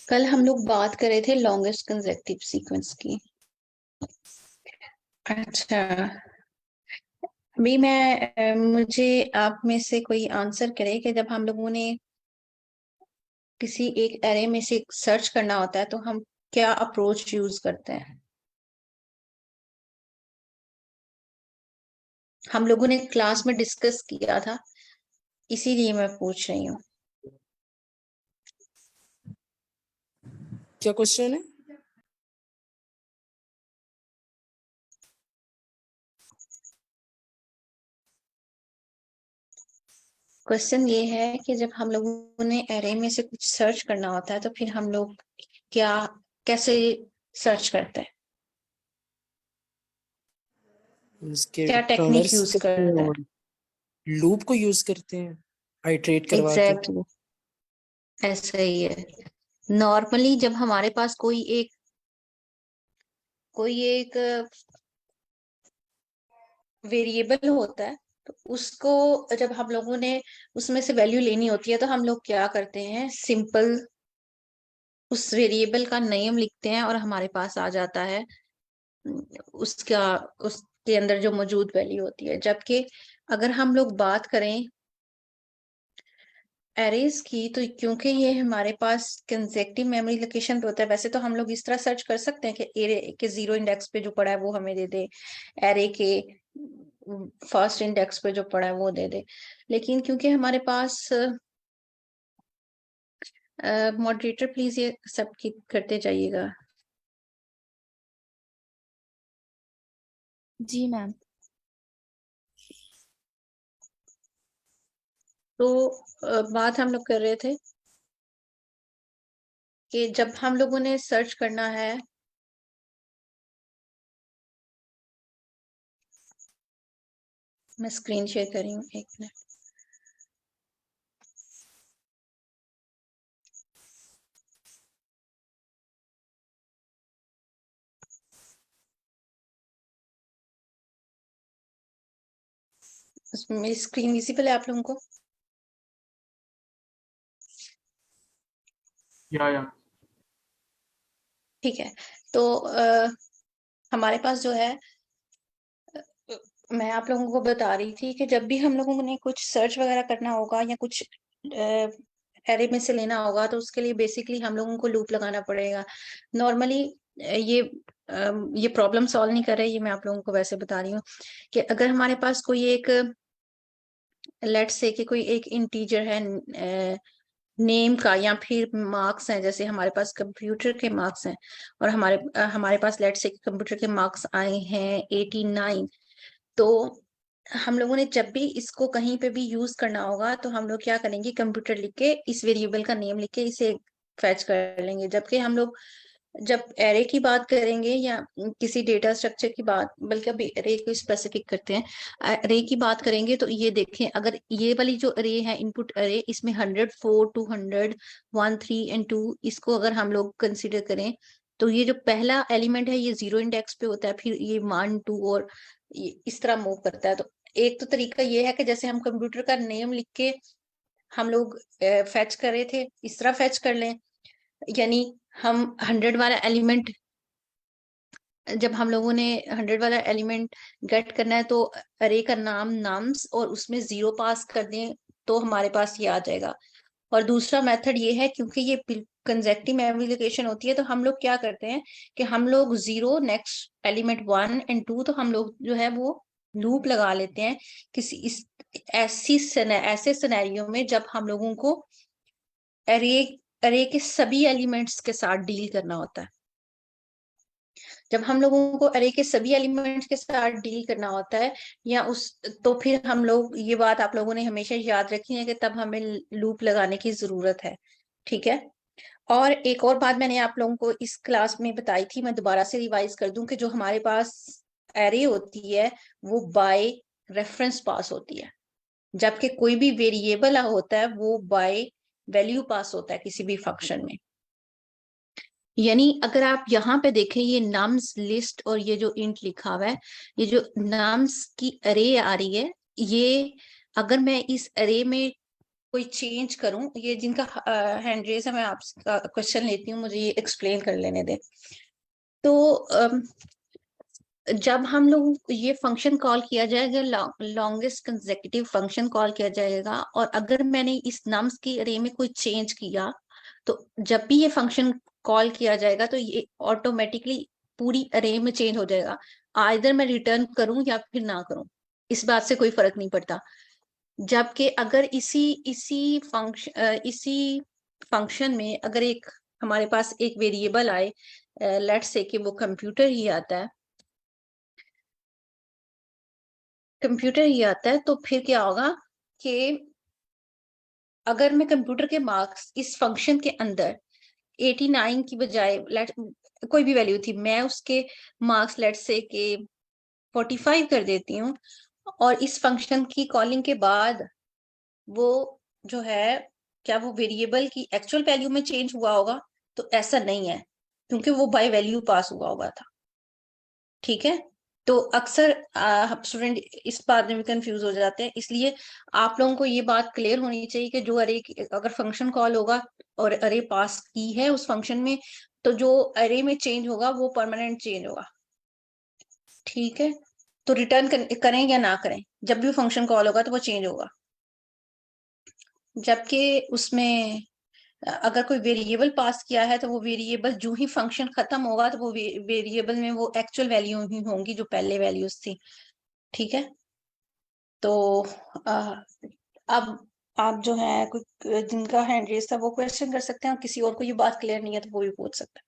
कल हम लोग बात कर रहे थे लॉन्गेस्ट कंसेक्यूटिव सीक्वेंस की। अच्छा, अभी मुझे आप में से कोई आंसर करे कि जब हम लोगों ने किसी एक एरे में से सर्च करना होता है तो हम क्या अप्रोच यूज करते हैं। हम लोगों ने क्लास में डिस्कस किया था, इसीलिए मैं पूछ रही हूँ। क्या क्वेश्चन है? क्वेश्चन ये है कि जब हम लोगों ने एरे में से कुछ सर्च करना होता है तो फिर हम लोग क्या कैसे सर्च करते हैं, इसके क्या टेक्निक ट्रावर्स यूज करते हैं करते हैं। और लूप को यूज करते हैं आइटरेट करवा के। एग्जैक्टली ऐसा ही है। नॉर्मली जब हमारे पास कोई एक वेरिएबल होता है तो उसको जब हम लोगों ने उसमें से वैल्यू लेनी होती है तो हम लोग क्या करते हैं, सिंपल उस वेरिएबल का नेम लिखते हैं और हमारे पास आ जाता है उसका उसके अंदर जो मौजूद वैल्यू होती है। जबकि अगर हम लोग बात करें एरेज की तो क्योंकि ये हमारे पास कंसेक्टिव मेमोरी लोकेशन पे होता है, वैसे तो हम लोग इस तरह सर्च कर सकते हैं कि एरे के जीरो इंडेक्स पे जो पड़ा है वो हमें दे दे, एरे के फर्स्ट इंडेक्स पे जो पड़ा है वो दे दे। लेकिन क्योंकि हमारे पास मॉडरेटर प्लीज ये सब कीप करते जाइएगा। जी मैम। तो बात हम लोग कर रहे थे कि जब हम लोगों ने सर्च करना है, मैं स्क्रीन शेयर कर रही हूँ, एक मिनट। मेरी स्क्रीन विजिबल है आप लोगों को? या ठीक है। तो हमारे पास जो है, मैं आप लोगों को बता रही थी कि जब भी हम लोगों ने कुछ सर्च वगैरह करना होगा या कुछ एरे में से लेना होगा तो उसके लिए बेसिकली हम लोगों को लूप लगाना पड़ेगा। नॉर्मली ये प्रॉब्लम सॉल्व नहीं कर रही, ये मैं आप लोगों को वैसे बता रही हूँ कि अगर हमारे पास कोई एक, लेट्स से कि कोई एक इंटीजर है नेम का या फिर मार्क्स हैं, जैसे हमारे पास कंप्यूटर के मार्क्स हैं और हमारे पास लेट्स से कंप्यूटर के मार्क्स आए हैं 89। तो हम लोगों ने जब भी इसको कहीं पे भी यूज करना होगा तो हम लोग क्या करेंगे, कंप्यूटर लिख के इस वेरिएबल का नेम लिख के इसे फैच कर लेंगे। जबकि हम लोग जब एरे की बात करेंगे या किसी डेटा स्ट्रक्चर की बात, बल्कि अभी एरे को स्पेसिफिक करते हैं, एरे की बात करेंगे तो ये देखें, अगर ये वाली जो एरे है इनपुट एरे, इसमें 104 200 1 3 एंड 2, इसको अगर हम लोग कंसिडर करें तो ये जो पहला एलिमेंट है ये जीरो इंडेक्स पे होता है, फिर ये 1 2 और ये इस तरह मूव करता है। तो एक तो तरीका ये है कि जैसे हम कंप्यूटर का नेम लिख के हम लोग फैच कर रहे थे, इस तरह फैच कर लें। यानी हम 100 वाला एलिमेंट, जब हम लोगों ने 100 वाला एलिमेंट गेट करना है तो अरे का नाम्स और उसमें जीरो पास कर दें तो हमारे पास ये आ जाएगा। और दूसरा मेथड ये है, क्योंकि ये कंजेक्टिव मेमोरी लोकेशन होती है तो हम लोग क्या करते हैं कि हम लोग जीरो नेक्स्ट एलिमेंट 1 एंड 2, तो हम लोग जो है वो लूप लगा लेते हैं किसी इस ऐसे सिनेरियो में जब हम लोगों को अरे अरे के सभी एलिमेंट्स के साथ डील करना होता है। जब हम लोगों को अरे के सभी एलिमेंट्स के साथ डील करना होता है या उस, तो फिर हम लोग, ये बात आप लोगों ने हमेशा याद रखनी है कि तब हमें लूप लगाने की जरूरत है। ठीक है। और एक और बात मैंने आप लोगों को इस क्लास में बताई थी, मैं दोबारा से रिवाइज कर दूं कि जो हमारे पास एरे होती है वो बाय रेफरेंस पास होती है, जबकि कोई भी वेरिएबल होता है वो बाय वैल्यू पास होता है किसी भी फंक्शन में। यानी अगर आप यहाँ पे देखें, ये नम्स लिस्ट और ये जो इंट लिखा हुआ है, ये जो नम्स की अरे आ रही है, ये अगर मैं इस अरे में कोई चेंज करूं, ये जिनका हैंड रेज है, मैं आपका क्वेश्चन लेती हूँ, मुझे ये एक्सप्लेन कर लेने दे। तो जब हम लोग ये फंक्शन कॉल किया जाएगा, लॉन्गेस्ट कंसेक्यूटिव फंक्शन कॉल किया जाएगा, और अगर मैंने इस नम्स की अरे में कोई चेंज किया, तो जब भी ये फंक्शन कॉल किया जाएगा तो ये ऑटोमेटिकली पूरी अरे में चेंज हो जाएगा। आइदर मैं रिटर्न करूं या फिर ना करूं, इस बात से कोई फर्क नहीं पड़ता। जबकि अगर इसी फंक्शन में अगर एक हमारे पास एक वेरिएबल आए, लेट्स से कि वो कंप्यूटर ही आता है, तो फिर क्या होगा कि अगर मैं कंप्यूटर के मार्क्स इस फंक्शन के अंदर 89 की बजाय लेट कोई भी वैल्यू थी, मैं उसके मार्क्स लेट से के 45 कर देती हूँ, और इस फंक्शन की कॉलिंग के बाद वो जो है, क्या वो वेरिएबल की एक्चुअल वैल्यू में चेंज हुआ होगा? तो ऐसा नहीं है, क्योंकि वो बाय वैल्यू पास हुआ था। ठीक है। तो अक्सर स्टूडेंट इस बात में भी कंफ्यूज हो जाते हैं, इसलिए आप लोगों को ये बात क्लियर होनी चाहिए कि जो अरे, अगर फंक्शन कॉल होगा और अरे पास की है उस फंक्शन में, तो जो अरे में चेंज होगा वो परमानेंट चेंज होगा। ठीक है। तो रिटर्न करें या ना करें, जब भी फंक्शन कॉल होगा तो वो चेंज होगा। जबकि उसमें अगर कोई वेरिएबल पास किया है, तो वो वेरिएबल जो ही फंक्शन खत्म होगा, तो वो वेरिएबल में वो एक्चुअल वैल्यू ही होंगी जो पहले वैल्यूज थी। ठीक है। तो अ, अब आप जो है कोई जिनका हैंड रेस था वो क्वेश्चन कर सकते हैं, और किसी और को ये बात क्लियर नहीं है तो वो भी पूछ सकता है।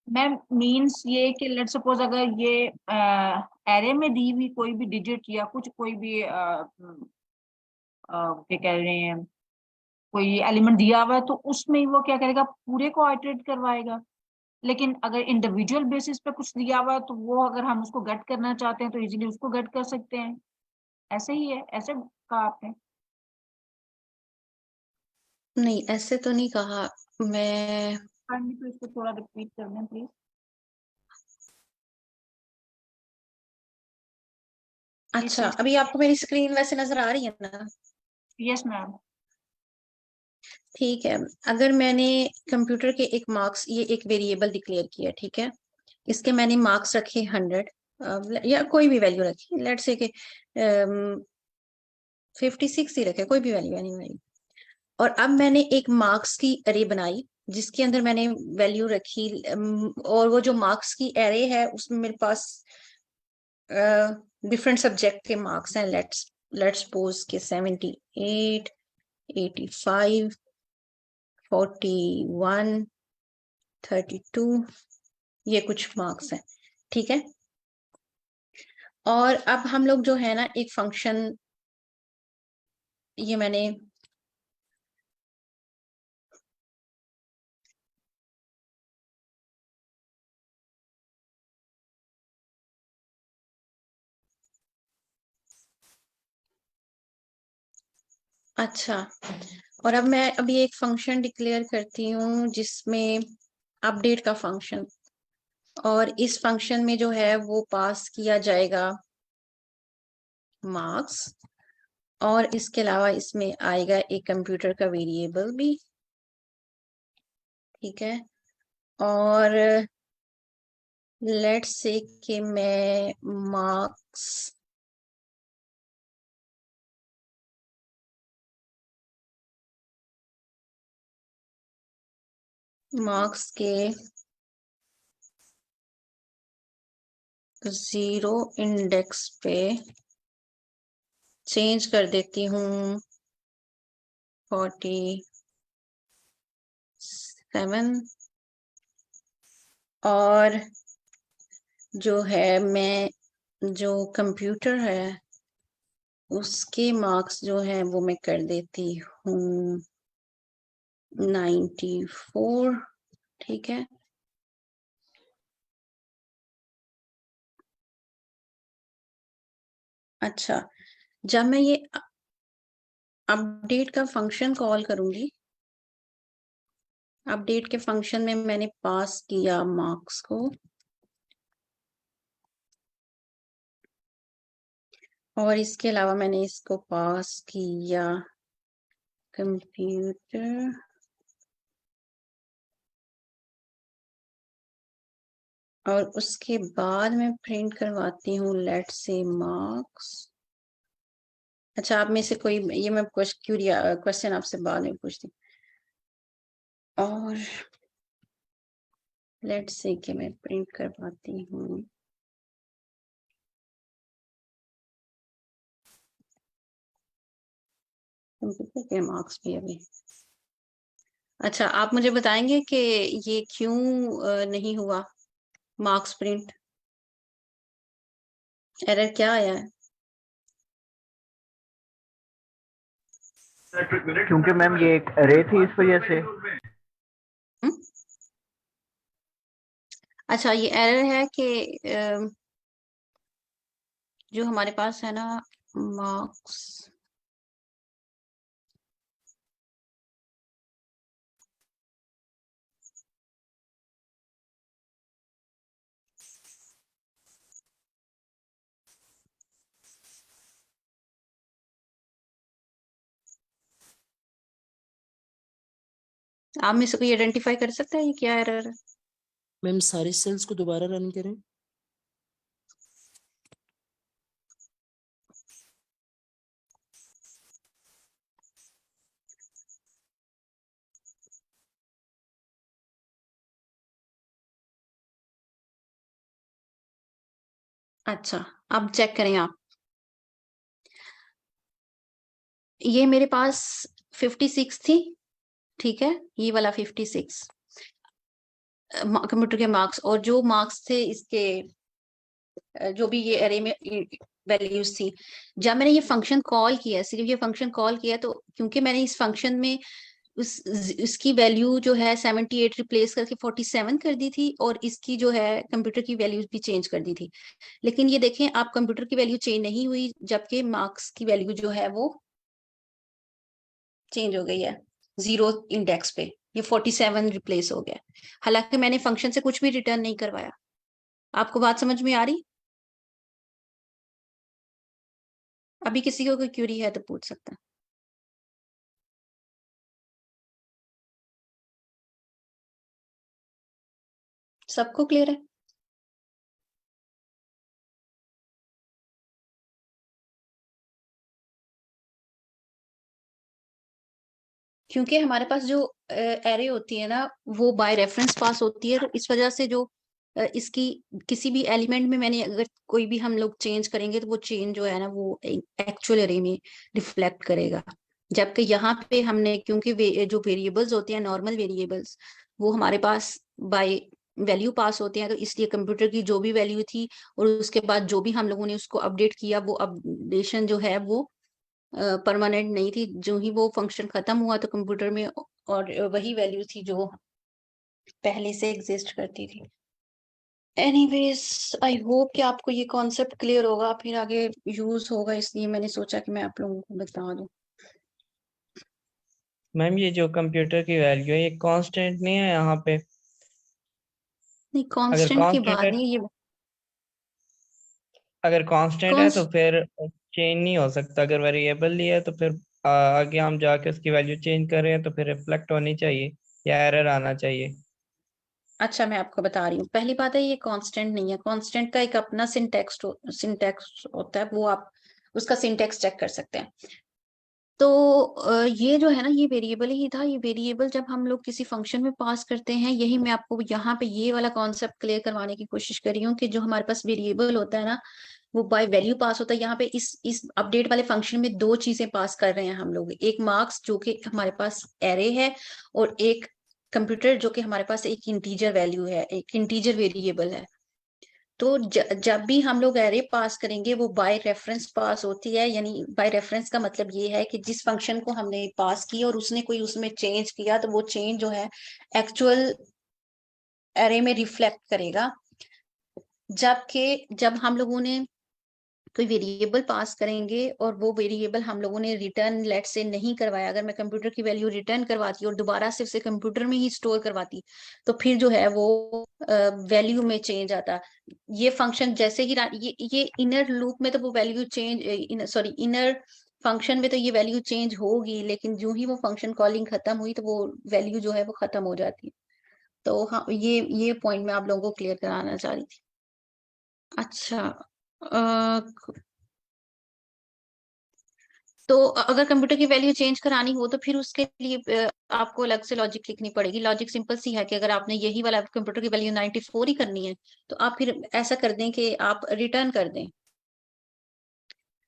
मैम मीन्स ये कि लेट सपोज अगर ये एरे में दी हुई कोई भी डिजिट या कुछ कोई भी क्या कह रहे हैं, कोई एलिमेंट दिया हुआ है, तो उसमें ही वो क्या करेगा, पूरे को आइटरेट करवाएगा। लेकिन अगर इंडिविजुअल बेसिस पे कुछ दिया हुआ है, तो वो अगर हम उसको गेट करना चाहते हैं तो इजीली उसको गेट कर सकते हैं। ऐसे ही है, ऐसे कहा आपने? नहीं, ऐसे तो नहीं कहा मैं। तो इसको थोड़ा रिपीट कर दें प्लीज। अच्छा, अभी आपको मेरी स्क्रीन वैसे नजर आ रही है ना? Yes ma'am. ठीक है। अगर मैंने कंप्यूटर के एक मार्क्स, ये एक वेरिएबल डिक्लेयर किया, ठीक है, इसके मैंने मार्क्स रखे 100, या कोई भी वैल्यू रखी, लेट्स से 56 ही रखे, कोई भी वैल्यू एनी वैल्यू। और अब मैंने एक मार्क्स की अरे बनाई जिसके अंदर मैंने वैल्यू रखी, और वो जो मार्क्स की एरे है उसमें मेरे पास डिफरेंट सब्जेक्ट के मार्क्स हैं। लेट्स लेट्स सपोज के 78, 85, 41, 32, ये कुछ मार्क्स हैं। ठीक है। और अब हम लोग जो है ना, एक फंक्शन, ये मैंने अच्छा, और अब मैं अभी एक फंक्शन डिक्लेयर करती हूँ जिसमें अपडेट का फंक्शन, और इस फंक्शन में जो है वो पास किया जाएगा मार्क्स, और इसके अलावा इसमें आएगा एक कंप्यूटर का वेरिएबल भी। ठीक है। और लेट्स से कि मैं मार्क्स मार्क्स के 0 इंडेक्स पे चेंज कर देती हूँ 47, और जो है मैं जो कंप्यूटर है उसके मार्क्स जो है वो मैं कर देती हूँ 94। ठीक है। अच्छा, जब मैं ये अपडेट का फंक्शन कॉल करूंगी, अपडेट के फंक्शन में मैंने पास किया मार्क्स को, और इसके अलावा मैंने इसको पास किया कंप्यूटर, और उसके बाद मैं प्रिंट करवाती हूँ लेट्स से मार्क्स। अच्छा, आप में से कोई, ये मैं क्वेश्चन आपसे बाद में पूछती हूँ। और लेट्स से कि मैं प्रिंट करवाती हूँ, कंप्यूटर के मार्क्स भी अभी। अच्छा, आप मुझे बताएंगे कि ये क्यों नहीं हुआ मार्क्स प्रिंट, एरर क्या आया है? क्योंकि मैम ये एक अरे थी, इस वजह से। हुँ? अच्छा, ये एरर है कि जो हमारे पास है ना मार्क्स, आप में से कोई आइडेंटिफाई कर सकता है ये क्या एरर है? मैम सारे सेल्स को दोबारा रन करें। अच्छा, अब चेक करें आप। ये मेरे पास 56 थी, ठीक है, ये वाला 56 कंप्यूटर के मार्क्स, और जो मार्क्स थे इसके जो भी ये अरे में वैल्यूज थी, जब मैंने ये फंक्शन कॉल किया, सिर्फ ये फंक्शन कॉल किया, तो क्योंकि मैंने इस फंक्शन में उसकी वैल्यू जो है 78 रिप्लेस करके 47 कर दी थी, और इसकी जो है कंप्यूटर की वैल्यूज भी चेंज कर दी थी। लेकिन ये देखें आप, कंप्यूटर की वैल्यू चेंज नहीं हुई, जबकि मार्क्स की वैल्यू जो है वो चेंज हो गई है, 0 इंडेक्स पे ये 47 रिप्लेस हो गया, हालांकि मैंने फंक्शन से कुछ भी रिटर्न नहीं करवाया। आपको बात समझ में आ रही? अभी किसी को कोई क्यूरी है तो पूछ सकता है। सबको क्लियर है? क्योंकि हमारे पास जो एरे होती है ना, वो बाय रेफरेंस पास होती है, तो इस वजह से जो इसकी किसी भी एलिमेंट में मैंने अगर कोई भी हम लोग चेंज करेंगे, तो वो चेंज जो है ना वो एक्चुअल एरे में रिफ्लेक्ट करेगा। जबकि यहाँ पे हमने, क्योंकि जो वेरिएबल्स होते हैं नॉर्मल वेरिएबल्स, वो हमारे पास बाय वैल्यू पास होते हैं, तो इसलिए कंप्यूटर की जो भी वैल्यू थी और उसके बाद जो भी हम लोगों ने उसको अपडेट किया, वो अपडेशन जो है वो परमानेंट नहीं थी। जो ही वो फंक्शन खत्म हुआ तो कंप्यूटर में और वही वैल्यू थी जो पहले से एग्जिस्ट करती थी। एनीवेज, आई होप कि आपको ये कॉन्सेप्ट क्लियर होगा, फिर आगे यूज होगा, इसलिए मैंने सोचा कि मैं आप लोगों को बता दूं। मैम ये जो कंप्यूटर की वैल्यू है ये कांस्टेंट नहीं है यहाँ पे? नहीं, अगर कांस्टेंट की कांस्टेंट बात है, नहीं, ये अगर कांस्टेंट है तो कॉन्स्ट फिर चेंज नहीं हो सकता। अगर वेरिएबल लिया है तो फिर आगे हम जाके उसकी वैल्यू चेंज कर रहे हैं तो फिर रिफ्लेक्ट होनी चाहिए या एरर आना चाहिए। अच्छा, मैं आपको बता रही हूँ। पहली बात है, ये कांस्टेंट नहीं है, कांस्टेंट का एक अपना सिंटैक्स होता है, वो आप उसका सिंटैक्स चेक कर सकते हैं। तो ये जो है ना, ये वेरिएबल ही था। ये वेरिएबल जब हम लोग किसी फंक्शन में पास करते हैं, यही मैं आपको यहाँ पे ये वाला कॉन्सेप्ट क्लियर करवाने की कोशिश कर रही हूँ कि जो हमारे पास वेरिएबल होता है ना, वो बाय वैल्यू पास होता है। यहाँ पे इस अपडेट वाले फंक्शन में दो चीजें पास कर रहे हैं हम लोग, एक मार्क्स जो कि हमारे पास एरे है, और एक कंप्यूटर जो कि हमारे पास एक इंटीजर वैल्यू है, एक इंटीजर वेरिएबल है। तो जब भी हम लोग एरे पास करेंगे, वो बाय रेफरेंस पास होती है। यानी बाय रेफरेंस का मतलब ये है कि जिस फंक्शन को हमने पास किया और उसने कोई उसमें चेंज किया, तो वो चेंज जो है एक्चुअल एरे में रिफ्लेक्ट करेगा। जबकि जब हम लोगों ने कोई वेरिएबल पास करेंगे और वो वेरिएबल हम लोगों ने रिटर्न लेट से नहीं करवाया, अगर मैं कंप्यूटर की वैल्यू रिटर्न करवाती और दोबारा से उसे कंप्यूटर में ही स्टोर करवाती, तो फिर जो है वो वैल्यू में चेंज आता। ये फंक्शन जैसे ही ये इनर लूप में तो वो value change, sorry inner function में तो ये वैल्यू चेंज होगी, लेकिन जो ही वो फंक्शन कॉलिंग खत्म हुई तो वो वैल्यू जो है वो खत्म हो जाती है। तो हाँ, ये पॉइंट मैं आप लोगों को क्लियर कराना चाह रही थी। अच्छा, तो अगर कंप्यूटर की वैल्यू चेंज करानी हो तो फिर उसके लिए आपको अलग से लॉजिक लिखनी पड़ेगी। लॉजिक सिंपल सी है कि अगर आपने यही वाला कंप्यूटर की वैल्यू 94 ही करनी है, तो आप फिर ऐसा कर दें कि आप रिटर्न कर दें,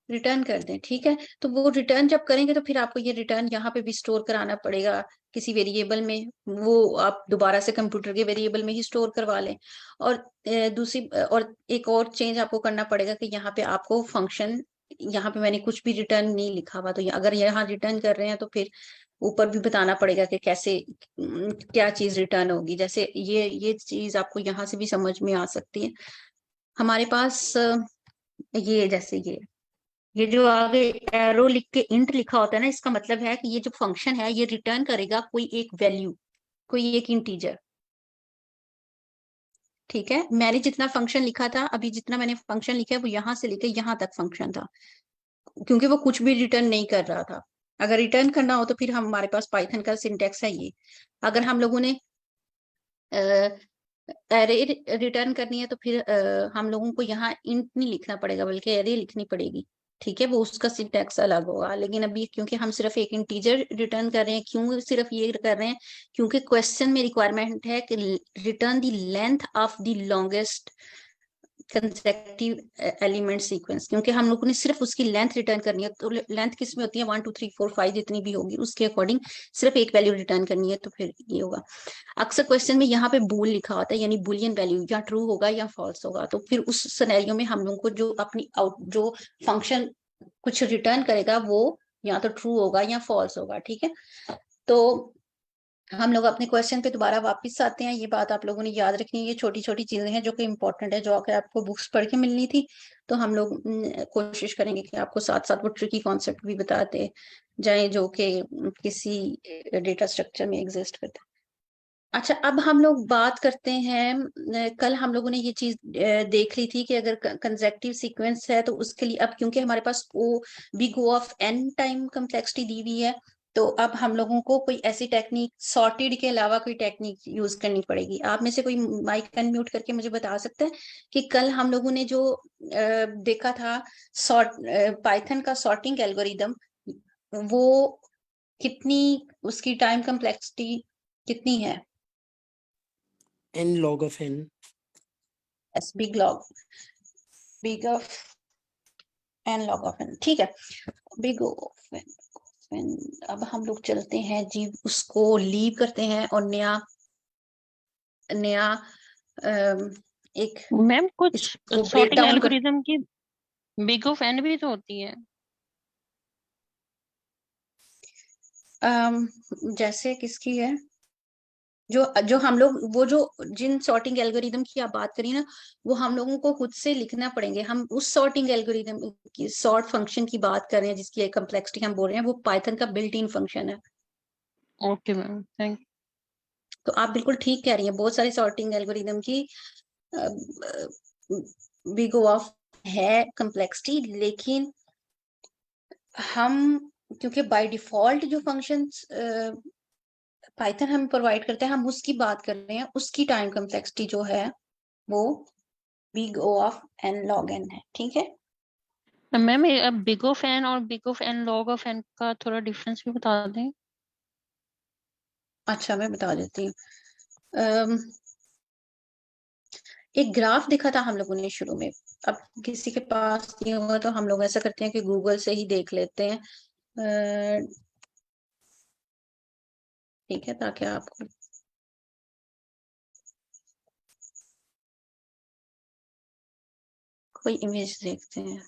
रिटर्न कर दें, ठीक है। तो वो रिटर्न जब करेंगे तो फिर आपको ये रिटर्न यहाँ पे भी स्टोर कराना पड़ेगा किसी वेरिएबल में, वो आप दोबारा से कंप्यूटर के वेरिएबल में ही स्टोर करवा लें। और दूसरी और एक और चेंज आपको करना पड़ेगा कि यहाँ पे आपको फंक्शन, यहाँ पे मैंने कुछ भी रिटर्न नहीं लिखा हुआ, तो अगर यहाँ रिटर्न कर रहे हैं तो फिर ऊपर भी बताना पड़ेगा कि कैसे क्या चीज रिटर्न होगी। जैसे ये चीज आपको यहाँ से भी समझ में आ सकती है। हमारे पास ये जैसे ये जो आगे एरो लिख के इंट लिखा होता है ना, इसका मतलब है कि ये जो फंक्शन है ये रिटर्न करेगा कोई एक वैल्यू, कोई एक इंटीजर, ठीक है। मैंने जितना फंक्शन लिखा था, अभी जितना मैंने फंक्शन लिखा है वो यहां से लेके यहां तक फंक्शन था, क्योंकि वो कुछ भी रिटर्न नहीं कर रहा था। अगर रिटर्न करना हो तो फिर हमारे पास पाइथन का सिंटेक्स है ये। अगर हम लोगों ने एरे रिटर्न करनी है तो फिर हम लोगों को यहाँ इंट नहीं लिखना पड़ेगा बल्कि एरे लिखनी पड़ेगी, ठीक है। वो उसका सिंटैक्स अलग होगा। लेकिन अभी क्योंकि हम सिर्फ एक इंटीजर रिटर्न कर रहे हैं, क्यों सिर्फ ये कर रहे हैं, क्योंकि क्वेश्चन में रिक्वायरमेंट है कि return the length of the longest consecutive element sequence, क्योंकि हम लोगों ने सिर्फ उसकी लेंथ रिटर्न करनी है। तो लेंथ किस में होती है, 1 2 3 4 5 जितनी भी होगी उसके अकॉर्डिंग सिर्फ एक वैल्यू रिटर्न करनी है, तो फिर ये होगा। अक्सर क्वेश्चन में यहाँ पे बूल लिखा होता है, यानी बुलियन वैल्यू, या ट्रू होगा या फॉल्स होगा। तो फिर उस सिनेरियो में हम लोगों को जो अपनी आउट जो फंक्शन कुछ रिटर्न करेगा वो या तो ट्रू होगा या फॉल्स होगा, ठीक है। तो हम लोग अपने क्वेश्चन पे दोबारा वापस आते हैं। ये बात आप लोगों ने याद रखनी है, ये छोटी छोटी चीजें हैं जो कि इम्पोर्टेंट है, जो कि आपको बुक्स पढ़ के मिलनी थी। तो हम लोग कोशिश करेंगे कि आपको साथ साथ वो ट्रिकी कॉन्सेप्ट भी बताते जाएं जो कि किसी डेटा स्ट्रक्चर में एग्जिस्ट करते हैं। अच्छा, अब हम लोग बात करते हैं, कल हम लोगों ने ये चीज देख ली थी कि अगर कंसेक्टिव सीक्वेंस है तो उसके लिए अब क्योंकि हमारे पास O big O of n time complexity दी हुई है, तो अब हम लोगों को कोई ऐसी टेक्निक सॉर्टेड के अलावा कोई टेक्निक यूज करनी पड़ेगी। आप में से कोई माइक अनम्यूट करके मुझे बता सकता है कि कल हम लोगों ने जो देखा था सॉर्ट पाइथन का सॉर्टिंग एल्गोरिदम, वो कितनी, उसकी टाइम कम्प्लेक्सिटी कितनी है? n log of n। As big of n log of n, ठीक है। बिग ऑफ एन, अब हम लोग चलते हैं जी, उसको लीव करते हैं और नया नया एक मैम कुछ इसको ब्रेक सॉर्टिंग डाउन कर, एल्गोरिदम की बिग ऑफ एन भी तो होती है। जैसे किसकी है, जो जो हम लोग वो जो जिन सॉर्टिंग एल्गोरिदम की आप बात करी ना, वो हम लोगों को खुद से लिखना पड़ेंगे। हम उस सॉर्टिंग एल्गोरिदम की सॉर्ट फंक्शन की बात कर रहे हैं जिसकी कम्प्लेक्सिटी हम बोल रहे हैं, वो पाइथन का बिल्ट इन फंक्शन है। ओके मैम, थैंक तो आप बिल्कुल ठीक कह रही हैं, बहुत सारी सॉर्टिंग एल्गोरिदम की बिग ऑफ है कम्प्लेक्सिटी, लेकिन हम क्योंकि बाय डिफॉल्ट जो फंक्शंस पाइथन हम प्रोवाइड करते हैं, हम उसकी बात कर रहे हैं, उसकी टाइम कम्प्लेक्सिटी जो है वो big O of n log n है, ठीक है। यू। मैम अब बिग ऑफ एन और big of n log of n का थोड़ा डिफरेंस भी बता दें। अच्छा, मैं बता देती हूँ। एक ग्राफ दिखा था हम लोगों ने शुरू में, अब किसी के पास नहीं होगा तो हम लोग ऐसा करते हैं कि गूगल से ही देख लेते हैं, ठीक है, ताकि आपको कोई इमेज देखते हैं।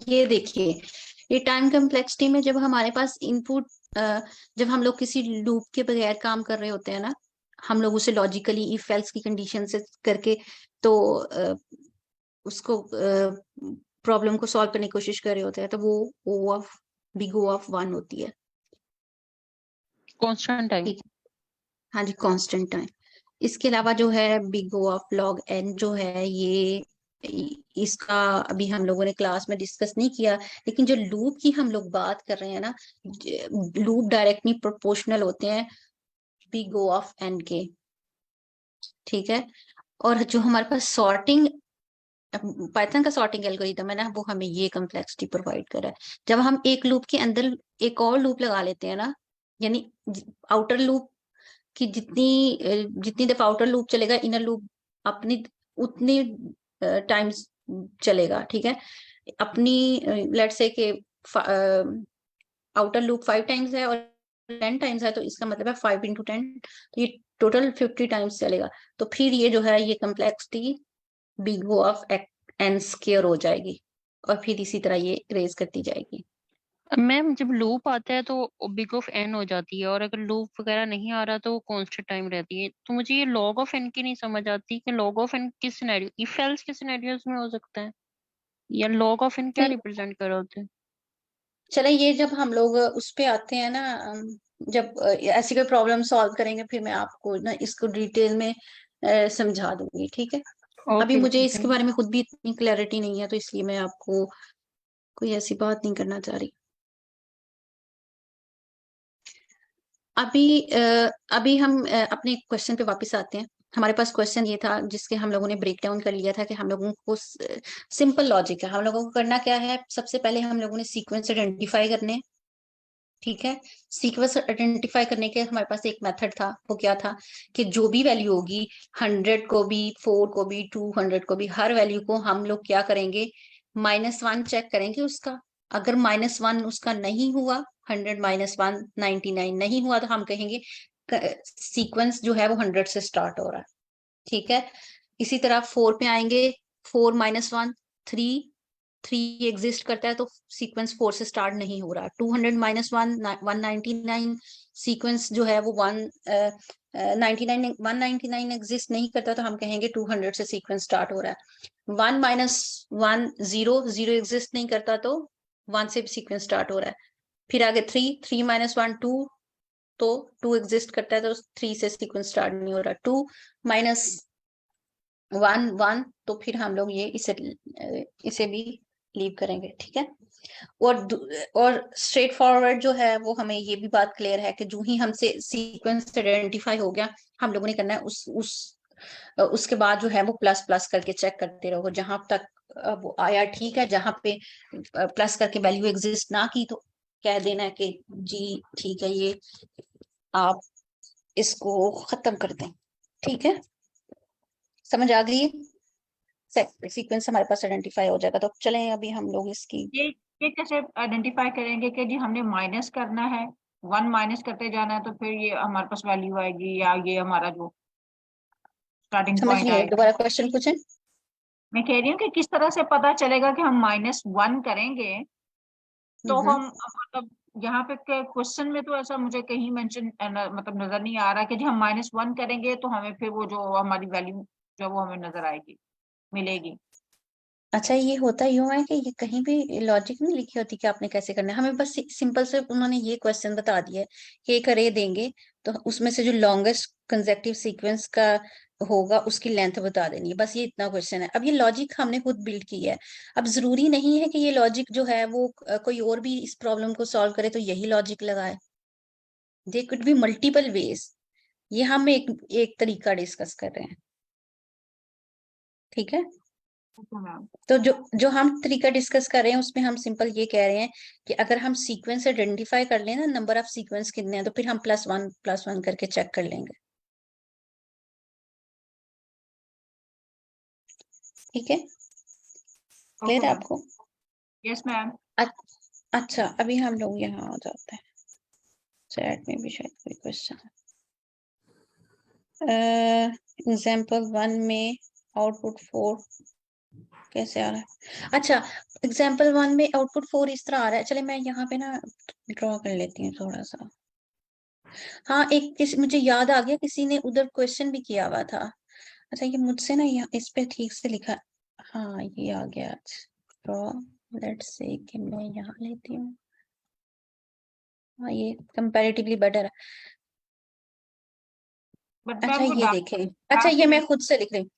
ये देखिए, ये टाइम कम्प्लेक्सिटी में जब हमारे पास इनपुट, जब हम लोग किसी लूप के बगैर काम कर रहे होते हैं ना, हम लोग उसे लॉजिकली इफ एल्स की कंडीशन से करके तो उसको प्रॉब्लम को सॉल्व करने की कोशिश कर रहे होते हैं, तो वो O of big O of 1 होती है। Constant time. ठीक, हाँ जी, कांस्टेंट टाइम। इसके अलावा जो है big O of log n जो है, ये इसका अभी हम लोगों ने क्लास में डिस्कस नहीं किया, लेकिन जो लूप की हम लोग बात कर रहे हैं ना, लूप डायरेक्टली प्रोपोर्शनल होते हैं बिग ओ ऑफ एन के। ठीक है। और जो हमारे पास सॉर्टिंग, पाइथन का सॉर्टिंग एल्गोरिथम है ना, वो हमें ये कम्प्लेक्सिटी प्रोवाइड कर रहा है। जब हम एक लूप के अंदर एक और लूप लगा लेते हैं ना, यानी आउटर लूप कि जितनी दफा आउटर लूप चलेगा, इनर लूप अपनी उतनी टाइम्स चलेगा। ठीक है। अपनी लेट से के आउटर लूप 5 टाइम्स है और 10 टाइम्स है, तो इसका मतलब है 5 इंटू 10, तो ये टोटल 50 टाइम्स चलेगा। तो फिर ये जो है ये complexity big O of n square हो जाएगी, और फिर इसी तरह ये रेज करती जाएगी। मैम जब लूप आता है तो बिग ऑफ एन हो जाती है, और अगर लूप वगैरह नहीं आ रहा तो वो कांस्टेंट टाइम रहती है। तो मुझे ये लॉग ऑफ एन की नहीं समझ आती कि लॉग ऑफ एन किस सिनेरियो, इफ एल्स के सिनेरियोज में हो सकता है, या लॉग ऑफ एन क्या नहीं, रिप्रेजेंट कर रहे होते हैं? चले ये जब हम लोग उस पे आते हैं ना, जब ऐसी कोई प्रॉब्लम सॉल्व करेंगे, फिर मैं आपको ना इसको डिटेल में समझा दूंगी। ठीक है। अभी ओके मुझे ठीक है। इसके बारे में खुद भी इतनी क्लैरिटी नहीं है, तो इसलिए मैं आपको कोई ऐसी बात नहीं करना चाह रही। अभी हम अपने क्वेश्चन पे वापस आते हैं। हमारे पास क्वेश्चन ये था जिसके हम लोगों ने ब्रेक डाउन कर लिया था कि हम लोगों को सिंपल लॉजिक है, हम लोगों को करना क्या है, सबसे पहले हम लोगों ने सीक्वेंस आइडेंटिफाई करने हैं। ठीक है। सीक्वेंस आइडेंटिफाई करने के हमारे पास एक मेथड था, वो क्या था कि जो भी वैल्यू होगी, 100 को भी, 4 को भी, 200 को भी, हर वैल्यू को हम लोग क्या करेंगे, -1 चेक करेंगे उसका। अगर -1 उसका नहीं हुआ, 100 -1 99 नहीं हुआ, तो हम कहेंगे सीक्वेंस जो है वो 100 से स्टार्ट हो रहा है। ठीक है। इसी तरह 4 पे आएंगे, 4 -1 3 एग्जिस्ट करता है, तो सीक्वेंस 4 से स्टार्ट नहीं हो रहा। 200 -1 199 सीक्वेंस जो है वो 199 एग्जिस्ट नहीं करता, तो हम कहेंगे 200 से सीक्वेंस स्टार्ट हो रहा है। 1 -1 0 एग्जिस्ट नहीं करता, तो 1 से सीक्वेंस स्टार्ट हो रहा है। फिर आगे 3 -1 2, तो 2 एग्जिस्ट करता है, तो 3 से सीक्वेंस स्टार्ट नहीं हो रहा। 2 -1 1, तो फिर हम लोग ये इसे भी लीव करेंगे। ठीक है। और स्ट्रेट फॉरवर्ड जो है वो हमें ये भी बात क्लियर है कि जो ही हमसे सीक्वेंस आइडेंटिफाई हो गया, हम लोगों ने करना है उसके बाद जो है वो प्लस प्लस करके चेक करते रहो जहां तक वो आया। ठीक है। जहां पे प्लस करके वैल्यू एग्जिस्ट ना की, तो कह देना है कि जी ठीक है, ये आप इसको खत्म कर दें। ठीक है। समझ आ गई? सीक्वेंस हमारे पास आइडेंटिफाई हो जाएगा। तो चलें अभी हम लोग इसकी, ये ये कैसे आइडेंटिफाई करेंगे कि जी हमने माइनस करना है, 1 माइनस करते जाना है, तो फिर ये हमारे पास वैल्यू आएगी, या ये हमारा जो स्टार्टिंग समझ पॉइंट नहीं आई, आएगा। दोबारा क्वेश्चन पूछें। मैं कह रही हूँ कि किस तरह से पता चलेगा कि हम -1 करेंगे, तो हम मतलब यहाँ पे क्वेश्चन में तो ऐसा मुझे कहीं मेंशन मतलब नजर नहीं आ रहा कि जी हम -1 करेंगे तो हमें फिर वो जो हमारी वैल्यू जो वो हमें नजर आएगी, मिलेगी। अच्छा, ये होता यूं है कि ये कहीं भी लॉजिक नहीं लिखी होती कि आपने कैसे करना है। हमें बस सिंपल से उन्होंने ये क्वेश्चन बता दिया है कि एक अरे देंगे, तो उसमें से जो लॉन्गेस्ट कंसेक्टिव सीक्वेंस का होगा उसकी लेंथ बता देनी है। बस ये इतना क्वेश्चन है। अब ये लॉजिक हमने खुद बिल्ड की है। अब जरूरी नहीं है कि ये लॉजिक जो है वो कोई और भी इस प्रॉब्लम को सॉल्व करे तो यही लॉजिक लगाए। They could be multiple ways. ये हम एक तरीका डिस्कस कर रहे हैं। ठीक है। Okay ma'am. तो जो हम तरीका डिस्कस कर रहे हैं उसमें हम सिंपल ये कह रहे हैं कि अगर हम सीक्वेंस आइडेंटिफाई कर लें ना, नंबर ऑफ सीक्वेंस कितने हैं, तो फिर हम +1 करके चेक कर लेंगे। ठीक है। ओके क्लियर है मैम। आपको? Yes ma'am. अच्छा, अभी हम लोग यहाँ आ जाते हैं। चैट में भी शायद कोई क्वेश्चन है। एग्जाम्पल 1 में आउटपुट 4 कैसे आ रहा है? अच्छा, एग्जाम्पल 1 में आउटपुट 4 इस तरह आ रहा है। चले मैं यहाँ पे ना ड्रॉ कर लेती हूँ थोड़ा सा। हाँ, मुझे याद आ गया, किसी ने उधर क्वेश्चन भी किया हुआ था। अच्छा, ये मुझसे ना यहाँ इस पे ठीक से लिखा। हाँ, ये आ गया। ड्रॉ, लेट्स से कि मैं यहाँ लेती हूँ। हाँ, ये कंपैरेटिवली बेटर है। बट अच्छा, मैम वो ये देखें। अच्छा, ये मैं खुद से लिख रही हूँ।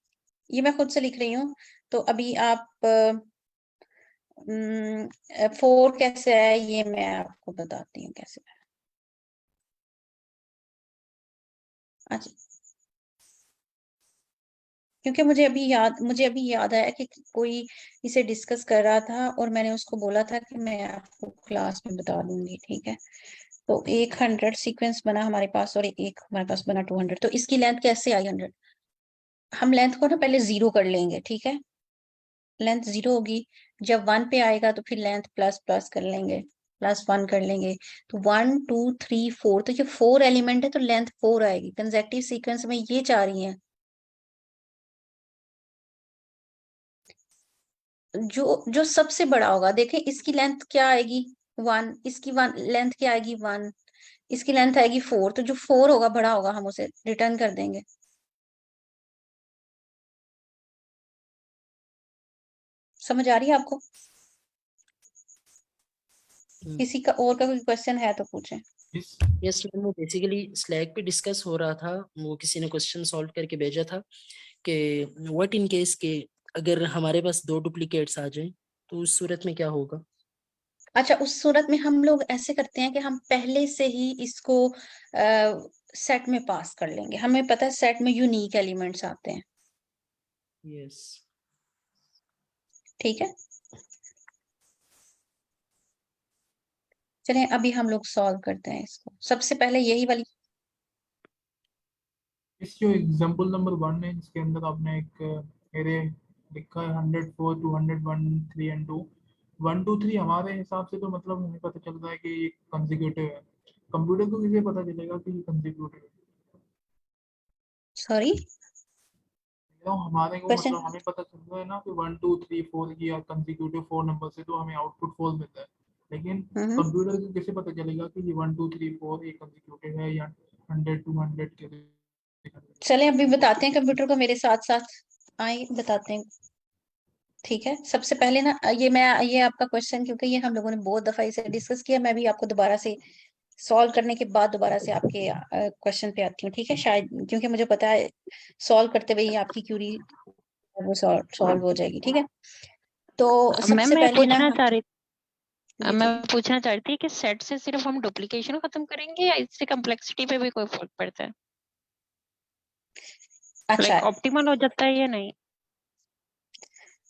ये मैं खुद से लिख रही हूँ। तो अभी आप 4 कैसे है ये मैं आपको बताती हूँ कैसे है। अच्छा, क्योंकि मुझे अभी याद आया कि कोई इसे डिस्कस कर रहा था और मैंने उसको बोला था कि मैं आपको क्लास में बता दूंगी, ठीक है। तो 100 सीक्वेंस बना हमारे पास और एक हमारे पास बना 200। तो इसकी लेंथ कैसे आई 100? हम लेंथ को ना पहले 0 कर लेंगे, ठीक है। लेंथ 0 होगी। जब 1 पे आएगा तो फिर लेंथ प्लस प्लस कर लेंगे, +1 कर लेंगे। तो 1 2 3 4, तो ये 4 एलिमेंट है तो लेंथ 4 आएगी। कंसेक्टिव सीक्वेंस में ये 4 ही है। जो जो सबसे बड़ा होगा, देखें इसकी लेंथ क्या आएगी 1, इसकी लेंथ क्या आएगी 1, इसकी लेंथ आएगी 4। तो जो 4 होगा बड़ा होगा हम उसे रिटर्न कर देंगे। समझ आ रही है आपको? किसी का और का कोई क्वेश्चन है तो पूछें। यस मैम, वो बेसिकली स्लैक पे डिस्कस हो रहा था। वो किसी ने क्वेश्चन सॉल्व करके भेजा था कि व्हाट इन केस के अगर हमारे पास 2 डुप्लीकेट्स आ जाएं तो उस सूरत में क्या होगा। अच्छा, उस सूरत में हम लोग ऐसे करते हैं कि हम पहले से ही इसको सेट में पास कर लेंगे। हमें पता है सेट में यूनिक एलिमेंट्स आते हैं, यस। ठीक है। चलें अभी हम लोग सॉल्व करते हैं इसको। सबसे पहले यही वाली इस जो एग्जांपल नंबर 1 है जिसके अंदर आपने एक एरे लिखा है 104 200 1 3 एंड 2 1 2 3 हमारे हिसाब से तो मतलब हमें पता चल रहा है कि ये कंसेक्यूटिव है। कंप्यूटर को किसे पता चलेगा कि ये कंसेक्यूटिव है? सॉरी तो हमारे को क्वेश्चन। मतलब हमें पता चल रहा है ना कि 1 2 3 4 की या कंसेक्यूटिव 4 नंबर से तो हमें आउटपुट 4 मिलता है। लेकिन कंप्यूटर को कैसे पता चलेगा कि ये 1 2 3 4 ये कंसेक्यूटिव है या 100 200 के लिए? चलें अभी बताते हैं कंप्यूटर को, मेरे साथ साथ आए बताते हैं, ठीक है। सबसे पहले ना ये आपका क्वेश्चन, क्योंकि ये हम लोगों ने बहुत दफा इसे डिस्कस किया, मैं भी आपको दोबारा से सॉल्व करने के बाद दोबारा से आपके क्वेश्चन पे आती हूँ, ठीक है। शायद क्योंकि मुझे पता है सॉल्व करते हुए ही आपकी क्यूरी वो सॉल्व हो जाएगी, ठीक है। तो मैम सबसे मैं पहले ना पूछना चाह रही मैं जी पूछना चाह रही थी कि सेट से सिर्फ हम डुप्लीकेशन खत्म करेंगे या इससे कम्प्लेक्सिटी पे भी कोई फर्क पड़ता है? अच्छा लाइक ऑप्टिमल हो जाता है या नहीं?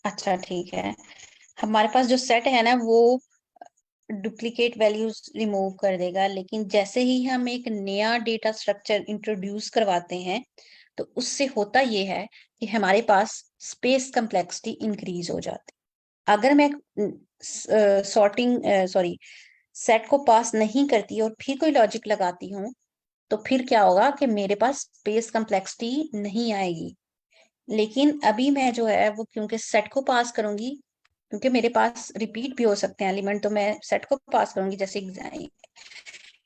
अच्छा ठीक है। हमारे पास जो सेट है ना वो डुप्लीकेट वैल्यूज रिमूव कर देगा, लेकिन जैसे ही हम एक नया डेटा स्ट्रक्चर इंट्रोड्यूस करवाते हैं तो उससे होता ये है कि हमारे पास स्पेस कम्प्लेक्सिटी इंक्रीज हो जाती है। अगर मैं सेट को पास नहीं करती और फिर कोई लॉजिक लगाती हूँ तो फिर क्या होगा कि मेरे पास स्पेस कम्प्लेक्सिटी नहीं आएगी। लेकिन अभी मैं जो है वो क्योंकि सेट को पास करूंगी, क्योंकि मेरे पास रिपीट भी हो सकते हैं एलिमेंट, तो मैं सेट को पास करूंगी जैसे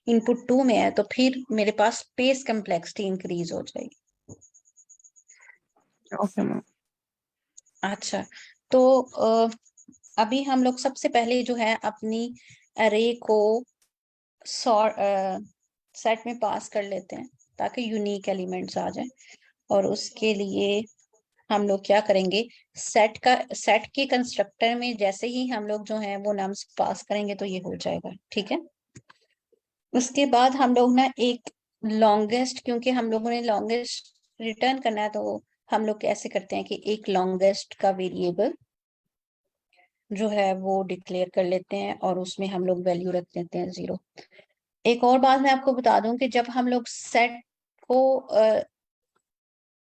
इनपुट 2 में है, तो फिर मेरे पास स्पेस कम्प्लेक्सिटी इंक्रीज हो जाएगी। Okay ma'am. अच्छा, तो अभी हम लोग सबसे पहले जो है अपनी अरे को सेट में पास कर लेते हैं ताकि यूनिक एलिमेंट्स आ जाएं। और उसके लिए हम लोग क्या करेंगे, सेट के कंस्ट्रक्टर में जैसे ही हम लोग जो है वो नम्स पास करेंगे तो ये हो जाएगा, ठीक है। उसके बाद हम लोग ना एक लॉन्गेस्ट, क्योंकि हम लोगों ने लॉन्गेस्ट रिटर्न करना है तो हम लोग कैसे करते हैं कि एक लॉन्गेस्ट का वेरिएबल जो है वो डिक्लेयर कर लेते हैं और उसमें हम लोग वैल्यू रख देते हैं 0। एक और बात मैं आपको बता दूं कि जब हम लोग सेट को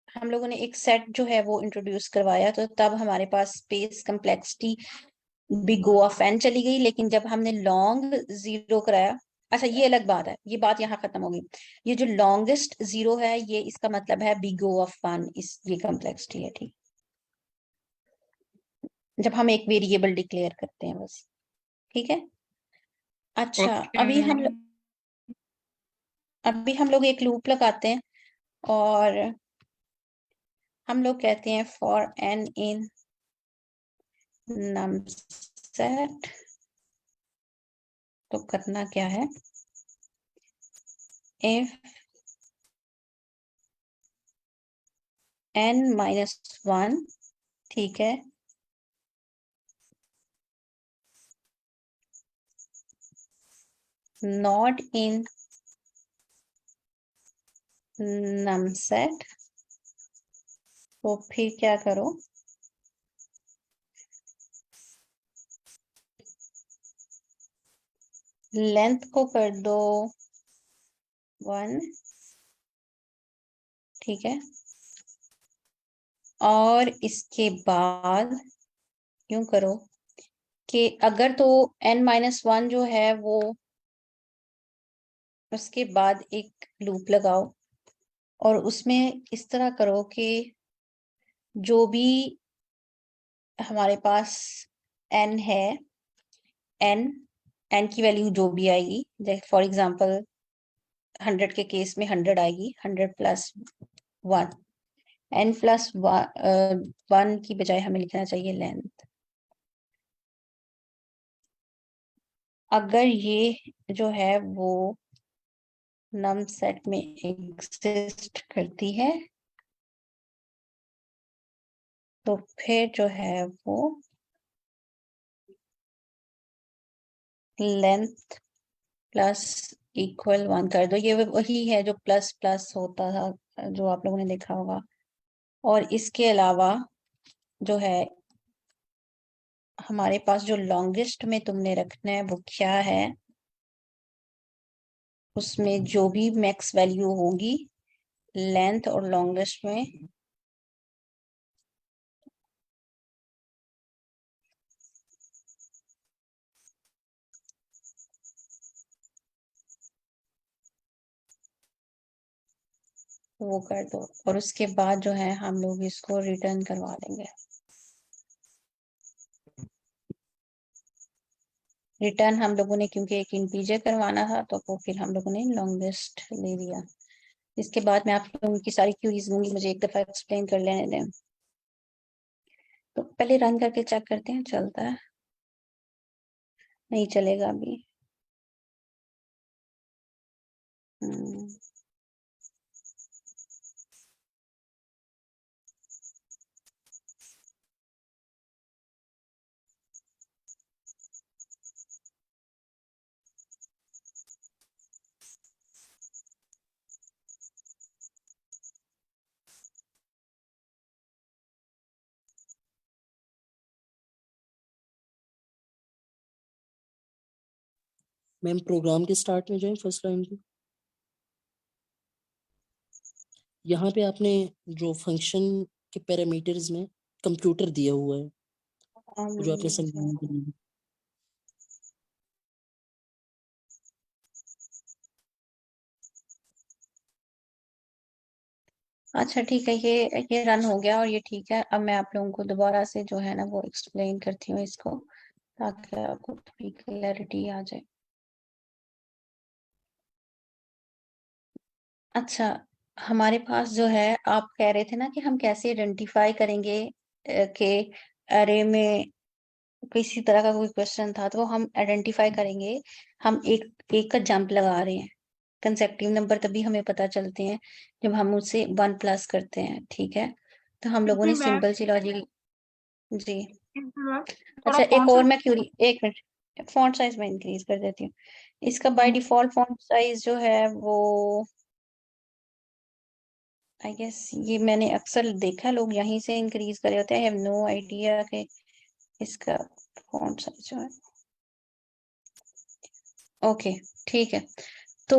हम लोगों ने एक सेट जो है वो इंट्रोड्यूस करवाया तो तब हमारे पास space complexity big O of n चली गई, लेकिन जब हमने लॉन्ग 0 कराया, अच्छा ये अलग बात है, ये बात यहाँ खत्म होगी। ये जो लॉन्गेस्ट 0 है ये इसका मतलब है बिग O ऑफ 1, इस ये कम्प्लेक्सिटी है, ठीक। जब हम एक वेरिएबल डिक्लेयर करते हैं बस। ठीक है। अच्छा, ओके अभी हम लोग एक लूप लगाते हैं और हम लोग कहते हैं for n in num set। तो करना क्या है, if n minus 1, ठीक है, not in num set, तो फिर क्या करो, लेंथ को कर दो 1, ठीक है, और इसके बाद यूं करो कि अगर तो n-1 जो है वो, उसके बाद एक लूप लगाओ और उसमें इस तरह करो कि जो भी हमारे पास n है, n की वैल्यू जो भी आएगी, जैसे फॉर एग्जांपल 100 के केस में 100 आएगी, 100 प्लस 1, n प्लस 1 की बजाय हमें लिखना चाहिए लेंथ। अगर ये जो है वो नम सेट में एग्जिस्ट करती है तो फिर जो है वो लेंथ प्लस इक्वल 1 कर दो। ये वही है जो प्लस प्लस होता था, जो आप लोगों ने देखा होगा। और इसके अलावा जो है हमारे पास जो लॉन्गेस्ट में तुमने रखना है वो क्या है, उसमें जो भी मैक्स वैल्यू होगी लेंथ और लॉन्गेस्ट में, वो कर दो। और उसके बाद जो है हम लोग इसको रिटर्न करवा देंगे। रिटर्न हम लोगों ने क्योंकि एक इंटीजर करवाना था तो वो फिर हम लोगों ने लॉन्गेस्ट ले लिया। इसके बाद मैं आप लोगों की सारी क्यूरीज दूंगी, मुझे एक दफा एक्सप्लेन कर लेने दें। तो पहले रन करके चेक करते हैं चलता है, नहीं चलेगा अभी। मैम प्रोग्राम के स्टार्ट में जाए फर्स्ट लाइन पे, यहाँ पे आपने जो फंक्शन के पैरामीटर्स में कंप्यूटर दिया हुआ है, जो आपने समझाया के लिए। अच्छा ठीक है, ये रन हो गया और ये ठीक है। अब मैं आप लोगों को दोबारा से जो है ना वो एक्सप्लेन करती हूँ इसको, ताकि आपको थोड़ी क्लैरिटी आ जाए। अच्छा, हमारे पास जो है, आप कह रहे थे ना कि हम कैसे आइडेंटिफाई करेंगे कि अरे में किसी तरह का कोई क्वेश्चन था, तो वो हम आइडेंटिफाई करेंगे। हम एक एक का जंप लगा रहे हैं। कंसेप्टिव नंबर तभी हमें पता चलते हैं जब हम उससे 1 प्लस करते हैं, ठीक है। तो हम लोगों ने मैम सिंपल सी लॉजिक, जी। थोड़ा अच्छा, एक कौन सा और मैं क्यूरी, एक मिनट, फॉन्ट साइज में इंक्रीज कर देती हूँ। इसका बाय डिफॉल्ट फॉन्ट साइज जो है वो, आई गेस ये मैंने अक्सर देखा लोग यहीं से इंक्रीज करे होते हैं। आई हैव नो आइडिया कि इसका फॉन्ट साइज जो है, ओके ठीक है। तो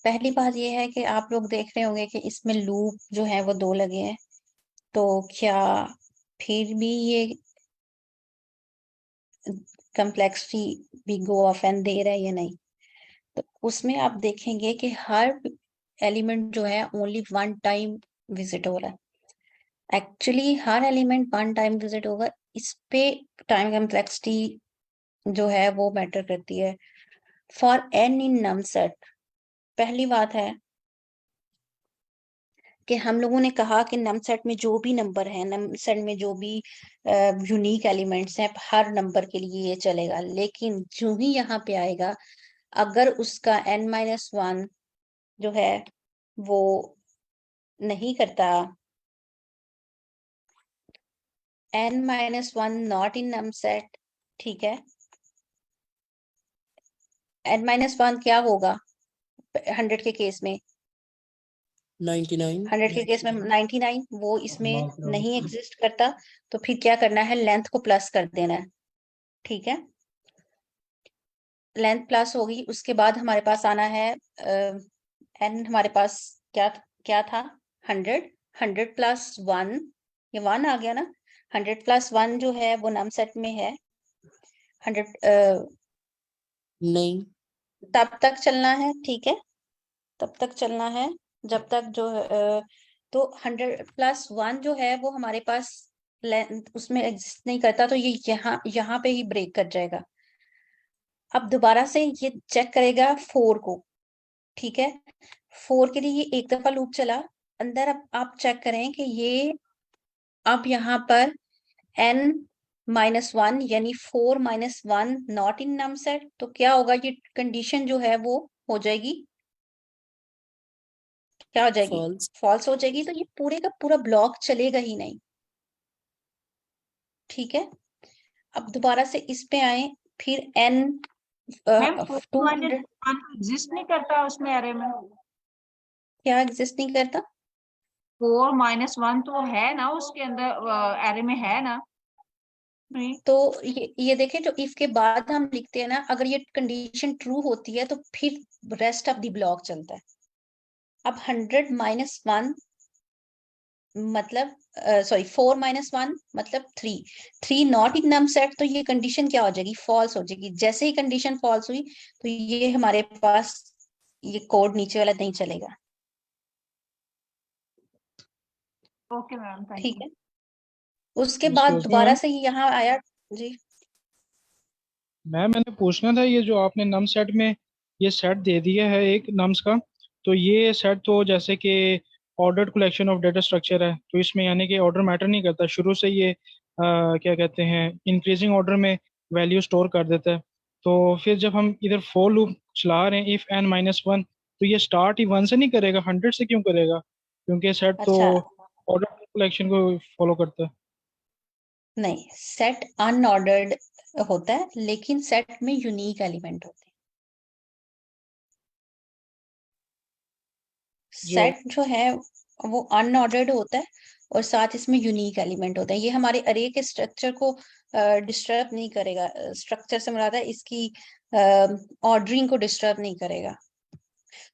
पहली बात ये है कि आप लोग देख रहे होंगे कि इसमें लूप जो है वो 2 लगे हैं, तो क्या फिर भी ये कम्प्लेक्सिटी भी गो ऑफ एन दे रहा है या नहीं। तो उसमें आप देखेंगे कि हर एलिमेंट जो है ओनली 1 टाइम विजिट हो रहा है। एक्चुअली हर एलिमेंट वन टाइम विजिट होगा, इस पे टाइम कम्प्लेक्सिटी जो है वो मैटर करती है। For n in num set, पहली बात है कि हम लोगों ने कहा कि नम सेट में जो भी नंबर है, नम सेट में जो भी यूनिक एलिमेंट्स हैं, हर नंबर के लिए ये चलेगा। लेकिन जो ही यहाँ पे आएगा, अगर उसका n-1 जो है वो नहीं करता, n-1 not in num set, ठीक है, n-1 क्या होगा 100 के केस में? 99 100 के केस में 99, वो इसमें नहीं एग्जिस्ट करता। तो फिर क्या करना है, लेंथ को प्लस कर देना है, ठीक है। लेंथ प्लस होगी, उसके बाद हमारे पास आना है एन, हमारे पास क्या क्या था, 100। 100 प्लस 1, ये 1 आ गया ना। 100 प्लस 1 जो है वो नम सेट में है 100। नहीं, तब तक चलना है, ठीक है, तब तक चलना है जब तक जो तो 100 प्लस 1 जो है वो हमारे पास लेंथ उसमें एग्जिस्ट नहीं करता, तो ये यहाँ पे ही ब्रेक कर जाएगा। अब दोबारा से ये चेक करेगा 4 को, ठीक है। 4 के लिए ये एक दफा लूप चला अंदर। अब आप चेक करें कि ये अब यहाँ पर n-1 यानी 4-1 नॉट इन नम सेट, तो क्या होगा, ये कंडीशन जो है वो हो जाएगी, क्या हो जाएगी, फॉल्स। फॉल्स हो जाएगी। तो ये पूरे का पूरा ब्लॉक चलेगा ही नहीं, ठीक है। अब दोबारा से इस पे आए, फिर n मैम 200 एग्जिस्ट नहीं करता उसमें एरे में। क्या एग्जिस्ट नहीं करता? 4-1 तो है ना उसके अंदर, एरे में है ना। तो ये देखें, जो इफ के बाद हम लिखते हैं ना, अगर ये कंडीशन ट्रू होती है तो फिर रेस्ट ऑफ द ब्लॉक चलता है। अब 100-1 मतलब सॉरी 4-1 मतलब 3 नॉट इन नम सेट, तो ये कंडीशन क्या हो जाएगी, फॉल्स हो जाएगी। जैसे ही कंडीशन फॉल्स हुई तो ये हमारे पास ये कोड नीचे वाला नहीं चलेगा, ओके मैम, थैंक ठीक यू। है। उसके बाद एक्सक्यूज मी दोबारा मैम, से ये यहाँ आया जी। मैंने पूछना था, ये जो आपने नम सेट में ये सेट दे दिया है एक नम्स का, तो ये सेट तो जैसे कि ordered collection of data structure है, तो इसमें यानी कि ऑर्डर मैटर नहीं करता, शुरू से ये क्या कहते हैं इंक्रीजिंग ऑर्डर में वैल्यू स्टोर कर देता है। तो फिर जब हम इधर फॉर लूप चला रहे हैं इफ n-1, तो ये स्टार्ट ही 1 से नहीं करेगा, 100 से क्यों करेगा? क्योंकि सेट तो अच्छा, ऑर्डर कलेक्शन को फॉलो करता है। नहीं, सेट अनऑर्डर्ड होता है, लेकिन सेट में यूनिक एलिमेंट होते हैं। जो सेट जो है वो अनऑर्डर्ड होता है और साथ इसमें यूनिक एलिमेंट होता है। ये हमारे अरे के स्ट्रक्चर को डिस्टर्ब नहीं करेगा। स्ट्रक्चर से मुराद है इसकी ऑर्डरिंग को डिस्टर्ब नहीं करेगा।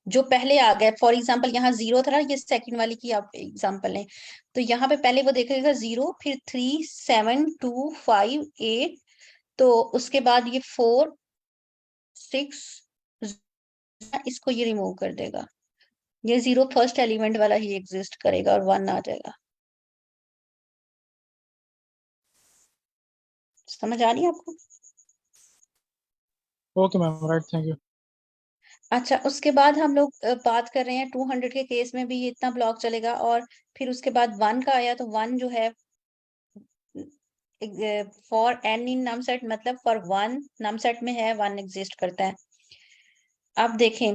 जो पहले आ गया, फॉर एग्जाम्पल यहाँ 0 था ना, ये सेकंड वाली की आप एग्जाम्पल लें, तो यहाँ पे पहले वो देखेगा 0, फिर 3, 7, 2, 5, 8, तो उसके बाद ये 4, 6, इसको ये रिमूव कर देगा। ये 0 फर्स्ट एलिमेंट वाला ही एग्जिस्ट करेगा और 1 आ जाएगा। समझ आ रही है आपको? Okay ma'am, right, thank you. अच्छा, उसके बाद हम लोग बात कर रहे हैं 200 के केस में भी ये इतना ब्लॉक चलेगा, और फिर उसके बाद 1 का आया, तो 1 जो है for n in num set, मतलब फॉर 1 नम सेट में है 1 एग्जिस्ट करता है। अब देखें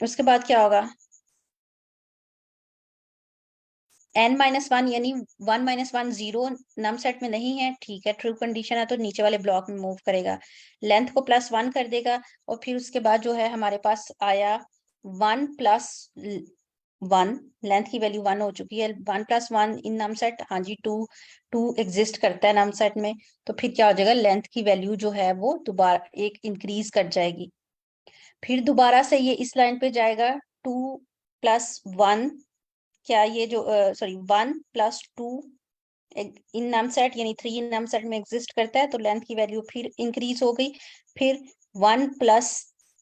उसके बाद क्या होगा, n-1 यानी 1-1 0 नम सेट में नहीं है, ठीक है, ट्रू कंडीशन है, तो नीचे वाले ब्लॉक में मूव करेगा, लेंथ को +1 कर देगा, और फिर उसके बाद जो है हमारे पास आया 1 + 1, लेंथ की वैल्यू 1 हो चुकी है, 1 + 1 इन नम सेट, हाँ जी, 2 एग्जिस्ट करता है नम सेट में, तो फिर क्या हो जाएगा, लेंथ की वैल्यू जो है वो दोबारा एक इंक्रीज कर जाएगी। फिर दोबारा से ये इस लाइन पे जाएगा, 2 + 1, क्या ये जो सॉरी 1 + 2 इन नम सेट यानी 3 इन नम सेट में एग्जिस्ट करता है, तो लेंथ की वैल्यू फिर इंक्रीज हो गई। फिर 1 +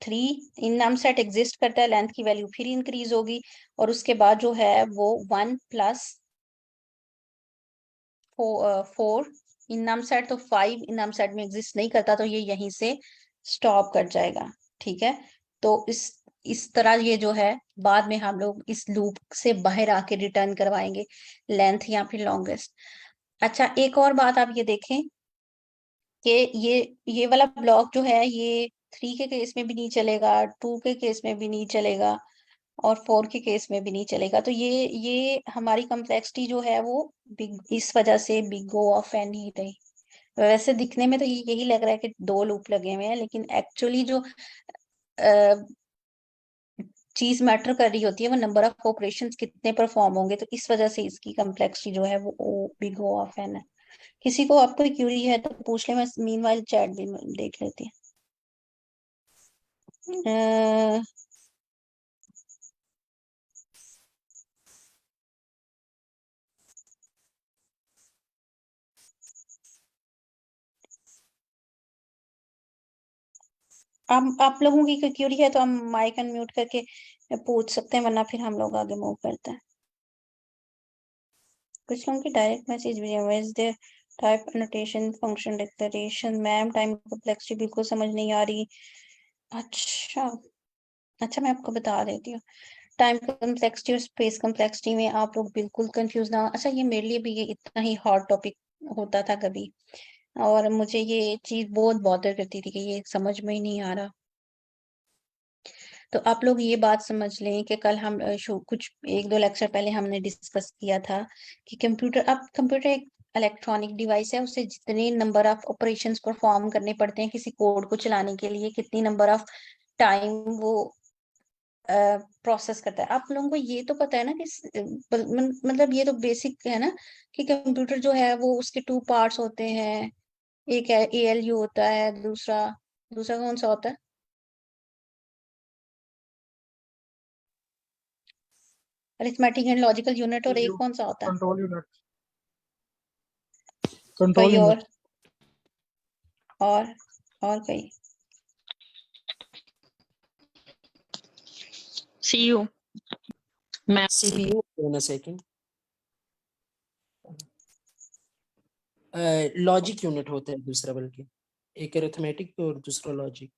3 इन नम सेट एग्जिस्ट करता है, लेंथ की वैल्यू फिर इंक्रीज होगी, और उसके बाद जो है वो 1 प्लस 4 इन नम सेट, तो 5 इन नम सेट में एग्जिस्ट नहीं करता, तो ये यहीं से स्टॉप कर जाएगा। ठीक है, तो इस तरह ये जो है बाद में हम लोग इस लूप से बाहर आके रिटर्न करवाएंगे लेंथ या फिर लॉन्गेस्ट। अच्छा, एक और बात आप ये देखें कि ये वाला ब्लॉक जो है ये 3 के केस में भी नहीं चलेगा, 2 के केस में भी नहीं चलेगा, और 4 के केस में भी नहीं चलेगा। तो ये हमारी कम्प्लेक्सिटी जो है वो बिग, इस वजह से बिग O ऑफ n ही रही। वैसे दिखने में तो यही लग रहा है कि 2 लूप लगे हुए हैं, लेकिन एक्चुअली जो चीज मैटर कर रही होती है वो नंबर ऑफ ऑपरेशंस कितने परफॉर्म होंगे, तो इस वजह से इसकी कम्प्लेक्सिटी जो है वो बिग O ऑफ n है। किसी को आप कोई क्यूरी है तो पूछ ले, मैं मीनवाइल चैट भी देख लेती हूँ। आप लोगों की कोई क्यूरी है तो हम माइक अनम्यूट करके पूछ सकते हैं, वरना फिर हम लोग आगे मूव करते हैं। कुछ लोगों की डायरेक्ट मैसेज भी है, is there type annotation function declaration. Ma'am time complexity बिल्कुल समझ नहीं आ रही। अच्छा अच्छा, मैं आपको बता देती हूँ। टाइम कॉम्प्लेक्सिटी और स्पेस कॉम्प्लेक्सिटी में आप लोग बिल्कुल कंफ्यूज ना हो। अच्छा, ये मेरे लिए भी ये इतना ही हॉट टॉपिक होता था कभी, और मुझे ये चीज बहुत बॉदर करती थी कि ये समझ में ही नहीं आ रहा। तो आप लोग ये बात समझ लें कि कल हम कुछ 1-2 लेक्चर पहले हमने डिस्कस किया था कि कंप्यूटर एक इलेक्ट्रॉनिक डिवाइस है, उसे जितने नंबर ऑफ ऑपरेशंस परफॉर्म करने पड़ते हैं किसी कोड को चलाने के लिए, कितनी नंबर ऑफ टाइम वो प्रोसेस करता है। आप लोगों को ये तो पता है ना कि मतलब ये तो बेसिक है ना कि कंप्यूटर जो है वो उसके 2 पार्ट्स होते हैं, एक ALU होता है, दूसरा दूसरा कौन सा होता है? अरिथमेटिक एंड लॉजिकल यूनिट, और एक कौन सा होता है? Control unit. कोई कंट्रोल यूनिट। और और कोई? CU ma'am. CPU in a second. Logic unit होता है दूसरा, बल्कि एक अरिथमेटिक और दूसरा लॉजिक।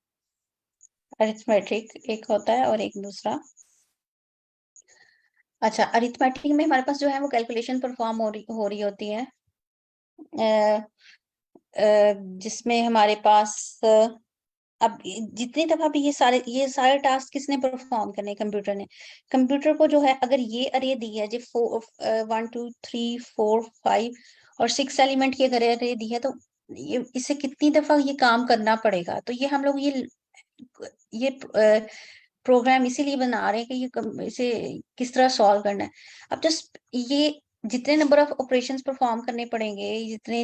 अरिथमेटिक एक होता है और एक दूसरा। अच्छा, अरिथमेटिक में हमारे पास जो है वो कैलकुलेशन परफॉर्म हो रही होती है, जिसमें हमारे पास अब जितनी दफा भी ये सारे टास्क किसने परफॉर्म करने, कंप्यूटर ने। कंप्यूटर को जो है अगर ये अरे दी है जो 1 2 3 4 5 और 6 एलिमेंट की अगर अरे दी है, तो ये इसे कितनी दफा ये काम करना पड़ेगा। तो ये हम लोग ये प्रोग्राम इसीलिए बना रहे हैं कि इसे किस तरह सॉल्व करना है। अब जस्ट ये जितने नंबर ऑफ ऑपरेशंस परफॉर्म करने पड़ेंगे, जितने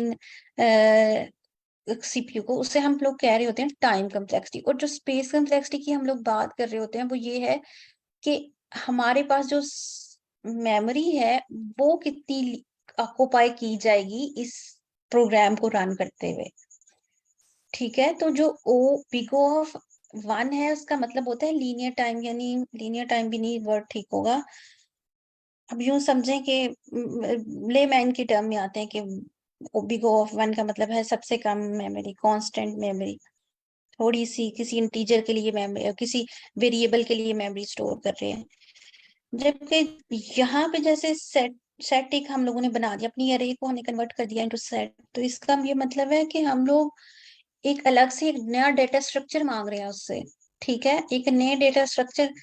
CPU को, उससे हम लोग कह रहे होते हैं टाइम कम्प्लेक्सिटी। और जो स्पेस कम्प्लेक्सिटी की हम लोग बात कर रहे होते हैं वो ये है कि हमारे पास जो मेमोरी है वो कितनी ऑक्युपाई की जाएगी इस प्रोग्राम को रन करते हुए। ठीक है, तो जो O बिग O ऑफ 1 है उसका मतलब होता है लीनियर टाइम, यानी लीनियर टाइम भी नहीं वर्ड ठीक होगा। अब यूं समझें कि लेमैन की टर्म में आते हैं कि बिग O ऑफ 1 का मतलब है सबसे कम मेमोरी, कांस्टेंट मेमोरी, थोड़ी सी किसी इंटीजर के लिए मेमोरी, किसी वेरिएबल के लिए मेमोरी स्टोर कर रहे हैं। जबकि यहाँ पे जैसे सेट एक हम लोगों ने बना दिया, अपनी अरे को हमने कन्वर्ट कर दिया इनटू सेट, तो इसका ये मतलब है कि हम लोग एक अलग से एक नया डेटा स्ट्रक्चर मांग रहे हैं उससे। ठीक है, एक नए डेटा स्ट्रक्चर,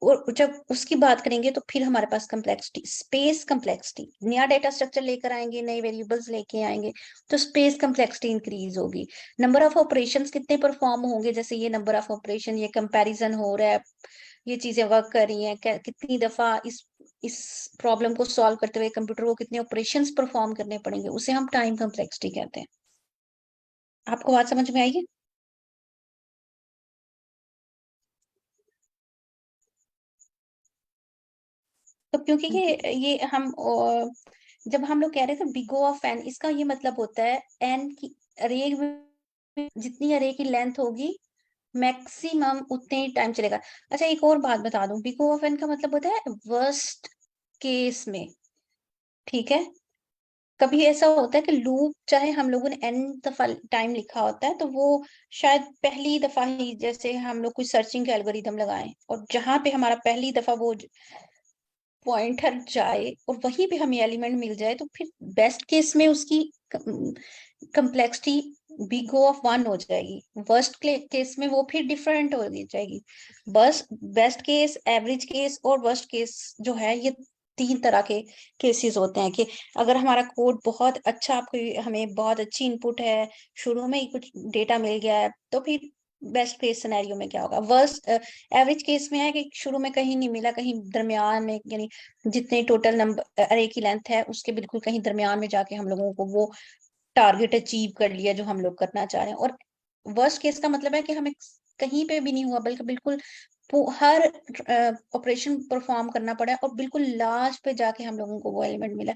और जब उसकी बात करेंगे तो फिर हमारे पास कम्प्लेक्सिटी, स्पेस कम्प्लेक्सिटी, नया डेटा स्ट्रक्चर लेकर आएंगे, नए वेरिएबल्स लेके आएंगे, तो स्पेस कम्प्लेक्सिटी इंक्रीज होगी। नंबर ऑफ ऑपरेशंस कितने परफॉर्म होंगे, जैसे ये नंबर ऑफ ऑपरेशन, ये कंपैरिजन हो रहा है, ये चीजें वर्क कर रही हैं, कितनी दफा इस प्रॉब्लम को सॉल्व करते हुए कंप्यूटर को कितने ऑपरेशंस परफॉर्म करने पड़ेंगे, उसे हम टाइम कम्प्लेक्सिटी कहते हैं। आपको बात समझ में आई है? तो क्योंकि ये हम जब हम लोग कह रहे थे बिग O ऑफ n, इसका ये मतलब होता है n की अरे में जितनी अरे की लेंथ होगी मैक्सिमम उतने ही टाइम चलेगा। अच्छा एक और बात बता दूं, बिग O ऑफ n का मतलब होता है वर्स्ट केस में, ठीक है। कभी ऐसा होता है कि लूप चाहे हम लोगों ने n दफा टाइम लिखा होता है, तो वो शायद पहली दफा ही, जैसे हम लोग कोई सर्चिंग का एल्गोरिदम लगाएं और जहां पे हमारा पहली दफा वो पॉइंटर जाए और वहीं पे हमें एलिमेंट मिल जाए, तो फिर बेस्ट केस में उसकी कंप्लेक्सिटी बिग O ऑफ 1 हो जाएगी, वर्स्ट केस में वो फिर डिफरेंट हो जाएगी। बस बेस्ट केस, एवरेज केस और वर्स्ट केस जो है, ये 3 तरह के केसेस होते हैं कि अगर हमारा कोड बहुत अच्छा, आपको हमें बहुत अच्छी इनपुट है, शुरू में ही कुछ डेटा मिल गया है, तो फिर बेस्ट केस सिनेरियो में क्या होगा। वर्स्ट एवरेज केस में है कि शुरू में कहीं नहीं मिला, कहीं दरमियान में, यानी जितने टोटल नंबर अरे की लेंथ है उसके बिल्कुल कहीं दरमियान में जाके हम लोगों को वो टारगेट अचीव कर लिया जो हम लोग करना चाह रहे हैं। और वर्स्ट केस का मतलब है कि हमें कहीं पे भी नहीं हुआ, बल्कि बिल्कुल हर ऑपरेशन परफॉर्म करना पड़ा और बिल्कुल लास्ट पे जाके हम लोगों को वो एलिमेंट मिला।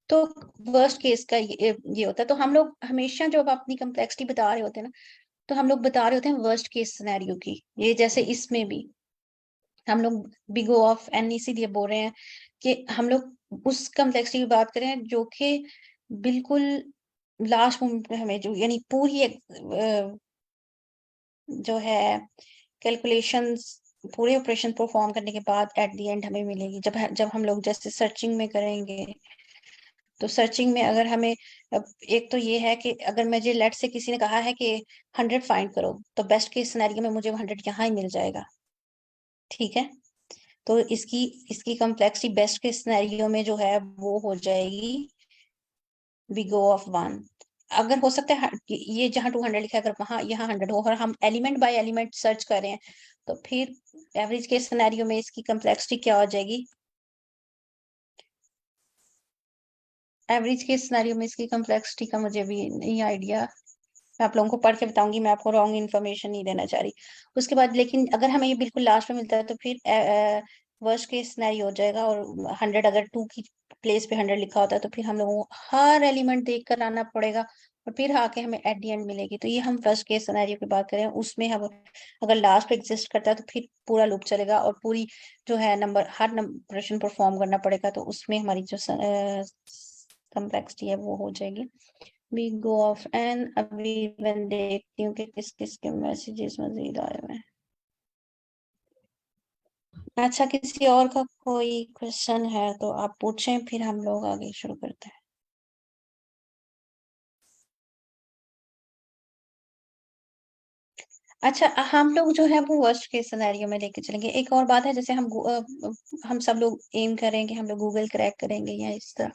तो वर्स्ट केस का ये होता है। तो हम लोग हमेशा जब अपनी कम्प्लेक्सिटी बता रहे होते हैं ना, तो हम लोग बता रहे होते हैं वर्स्ट केस सिनेरियो की। ये जैसे इसमें भी हम लोग बिग O ऑफ n इसीलिए बोल रहे हैं कि हम लोग उस कम्प्लेक्सिटी की बात करें जो कि बिल्कुल लास्ट मोमेंट में हमें, जो यानी पूरी जो है कैलकुलेशंस, पूरे ऑपरेशन परफॉर्म करने के बाद एट द एंड हमें मिलेगी। जब हम लोग जैसे सर्चिंग में करेंगे, तो सर्चिंग में अगर हमें एक तो ये है कि अगर मुझे लेट से किसी ने कहा है कि 100 फाइंड करो, तो बेस्ट केस सिनेरियो में मुझे 100 यहाँ ही मिल जाएगा, ठीक है। तो इसकी इसकी कम्प्लेक्सिटी बेस्ट केस सिनेरियो में जो है वो हो जाएगी बिग O ऑफ 1। अगर हो सकता है ये जहाँ 200 लिखा है, अगर वहां यहाँ 100 हो और हम एलिमेंट बाय एलिमेंट सर्च कर रहे हैं, तो फिर एवरेज केस सिनेरियो में इसकी कम्प्लेक्सिटी क्या हो जाएगी। एवरेज केस सिनेरियो में इसकी कम्प्लेक्सिटी का मुझे भी नहीं आइडिया, मैं आप लोगों को पढ़ के बताऊंगी, मैं आपको रॉन्ग इन्फॉर्मेशन नहीं देना चाह रही। उसके बाद लेकिन अगर हमें ये बिल्कुल लास्ट में मिलता है, तो फिर वर्स्ट केस सिनेरियो हो जाएगा। और 100 अगर 2 की प्लेस पे 100 लिखा होता है, तो फिर हम लोगों को हर एलिमेंट देख कर आना पड़ेगा और फिर आके हमें एट दी एंड मिलेगी। तो ये हम फर्स्ट केस सिनेरियो की बात करें, उसमें हम अगर लास्ट एग्जिस्ट करता है तो फिर पूरा लूप चलेगा और पूरी जो है नंबर हर ऑपरेशन परफॉर्म करना पड़ेगा, तो उसमें हमारी जो कम्प्लेक्सिटी है वो हो जाएगी बिग O ऑफ n। अभी मैं देखती हूँ कि किस किस के मैसेजेस मजीद आए हुए हैं। अच्छा किसी और का कोई क्वेश्चन है तो आप पूछें, फिर हम लोग आगे शुरू करते हैं। अच्छा हम लोग जो है वो वर्स्ट केस सिनेरियो में लेके चलेंगे। एक और बात है, जैसे हम सब लोग एम करेंगे, हम लोग गूगल क्रैक करेंगे या इस तरह,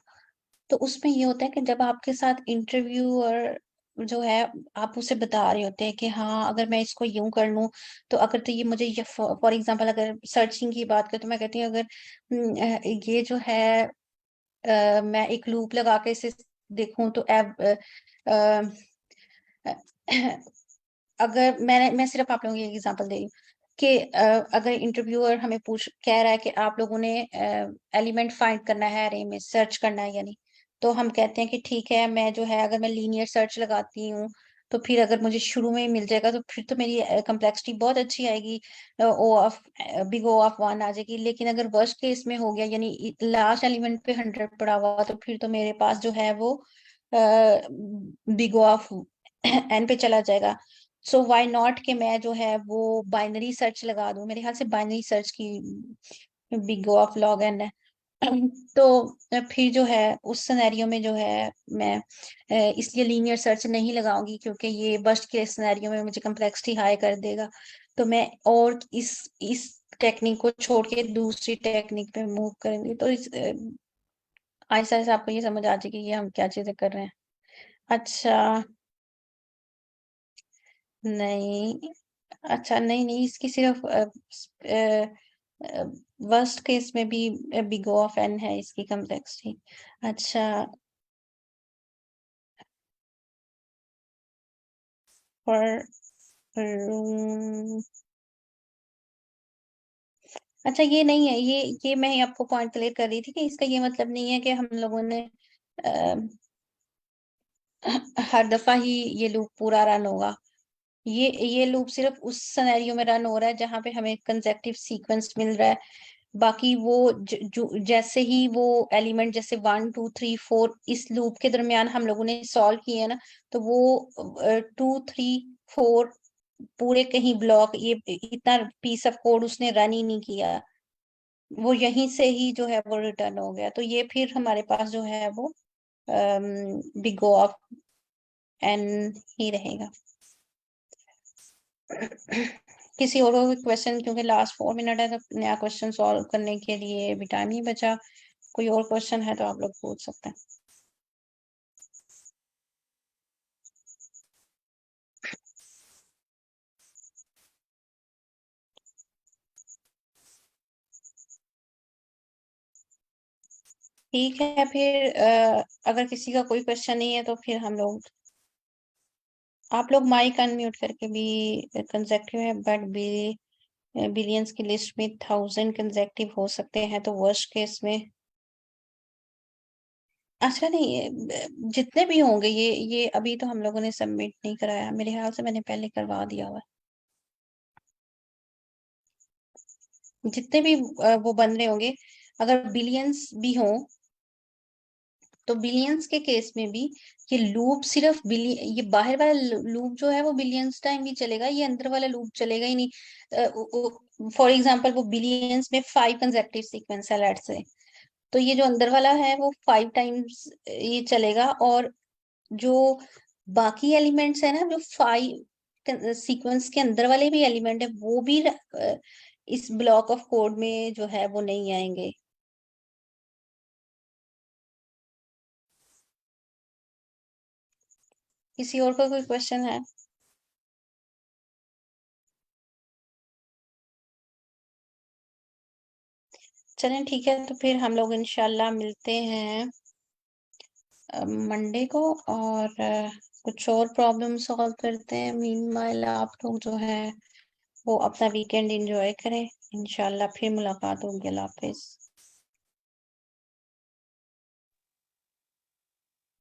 तो उसमें ये होता है कि जब आपके साथ इंटरव्यूअर जो है, आप उसे बता रहे होते हैं कि हाँ अगर मैं इसको यूं कर लूं, तो अगर तो ये मुझे ये फॉर एग्जांपल अगर सर्चिंग की बात करें, तो मैं कहती हूँ अगर ये जो है मैं एक लूप लगा के इसे देखूं, तो अगर मैं सिर्फ आप लोगों को एग्जांपल दे रही हूँ कि अगर इंटरव्यूअर हमें कह रहा है कि आप लोगों ने एलिमेंट फाइंड करना है, अरे में सर्च करना है यानी, तो हम कहते हैं कि ठीक है, मैं जो है अगर मैं लीनियर सर्च लगाती हूँ, तो फिर अगर मुझे शुरू में ही मिल जाएगा, तो फिर तो मेरी कम्प्लेक्सिटी बहुत अच्छी आएगी, बिग O ऑफ 1 आ जाएगी। लेकिन अगर वर्स्ट केस में हो गया, यानी लास्ट एलिमेंट पे 100 पड़ा हुआ, तो फिर तो मेरे पास जो है वो बिग O ऑफ n पे चला जाएगा। सो व्हाई नॉट कि मैं जो है वो बाइनरी सर्च लगा दूं। मेरे ख्याल से बाइनरी सर्च की big O of log n है। तो फिर जो है उस सिनेरियो में जो है मैं इसलिए लीनियर सर्च नहीं लगाऊंगी, क्योंकि ये वर्स्ट केस सिनेरियो में मुझे कम्प्लेक्सिटी हाई कर देगा। तो मैं और इस टेक्निक को छोड़ के दूसरी टेक्निक पे मूव करेंगे। तो इस आहिस्ता आहिस्ता आपको ये समझ आ जाएगी कि हम क्या चीजें कर रहे हैं। अच्छा नहीं, अच्छा नहीं नहीं, इसकी सिर्फ वर्स्ट केस में भी बिग O ऑफ n है इसकी कम्प्लेक्सिटी। अच्छा पर अच्छा ये नहीं है, ये मैं आपको पॉइंट क्लियर कर रही थी कि इसका ये मतलब नहीं है कि हम लोगों ने अ, हर दफा ही ये लूप पूरा रन होगा। ये लूप सिर्फ उस सिनेरियो में रन हो रहा है जहां पे हमें कंसेक्टिव सीक्वेंस मिल रहा है। बाकी वो जैसे ही वो एलिमेंट जैसे 1 2 3 4 इस लूप के दरमियान हम लोगों ने सॉल्व किए है ना, तो वो 2 3 4 पूरे कहीं ब्लॉक ये इतना पीस ऑफ कोड उसने रन ही नहीं किया, वो यहीं से ही जो है वो रिटर्न हो गया। तो ये फिर हमारे पास जो है वो बिग O ऑफ n ही रहेगा। किसी और को क्वेश्चन, क्योंकि लास्ट 4 मिनट है तो नया क्वेश्चन सॉल्व करने के लिए भी टाइम नहीं बचा। कोई और क्वेश्चन है तो आप लोग पूछ सकते हैं। ठीक है, फिर अगर किसी का कोई क्वेश्चन नहीं है तो फिर हम लोग, आप लोग माइक अनम्यूट करके भी, कंसेक्टिव है बट बिलियंस की लिस्ट में 1000 कंसेक्टिव हो सकते हैं, तो वर्स्ट केस में अच्छा नहीं, जितने भी होंगे ये अभी तो हम लोगों ने सबमिट नहीं कराया, मेरे ख्याल से मैंने पहले करवा दिया हुआ है। जितने भी वो बन रहे होंगे, अगर बिलियंस भी हो तो बिलियंस के केस में भी ये लूप सिर्फ ये बाहर वाला लूप जो है वो बिलियंस टाइम ही चलेगा, ये अंदर वाला लूप चलेगा ही नहीं। फॉर एग्जांपल वो बिलियंस में 5 कंसेक्टिव सीक्वेंस है लेट्स से, तो ये जो अंदर वाला है वो 5 टाइम्स ये चलेगा, और जो बाकी एलिमेंट्स है ना, जो 5 सीक्वेंस के अंदर वाले भी एलिमेंट है वो भी इस ब्लॉक ऑफ कोड में जो है वो नहीं आएंगे। किसी और का कोई क्वेश्चन है? चलें ठीक है, तो फिर हम लोग इंशाल्लाह मिलते हैं मंडे को, और कुछ और प्रॉब्लम सॉल्व करते हैं। मीनवाइल आप लोग जो है वो अपना वीकेंड एंजॉय करें। इंशाल्लाह फिर मुलाकात होगी। अल्लाह हाफिज।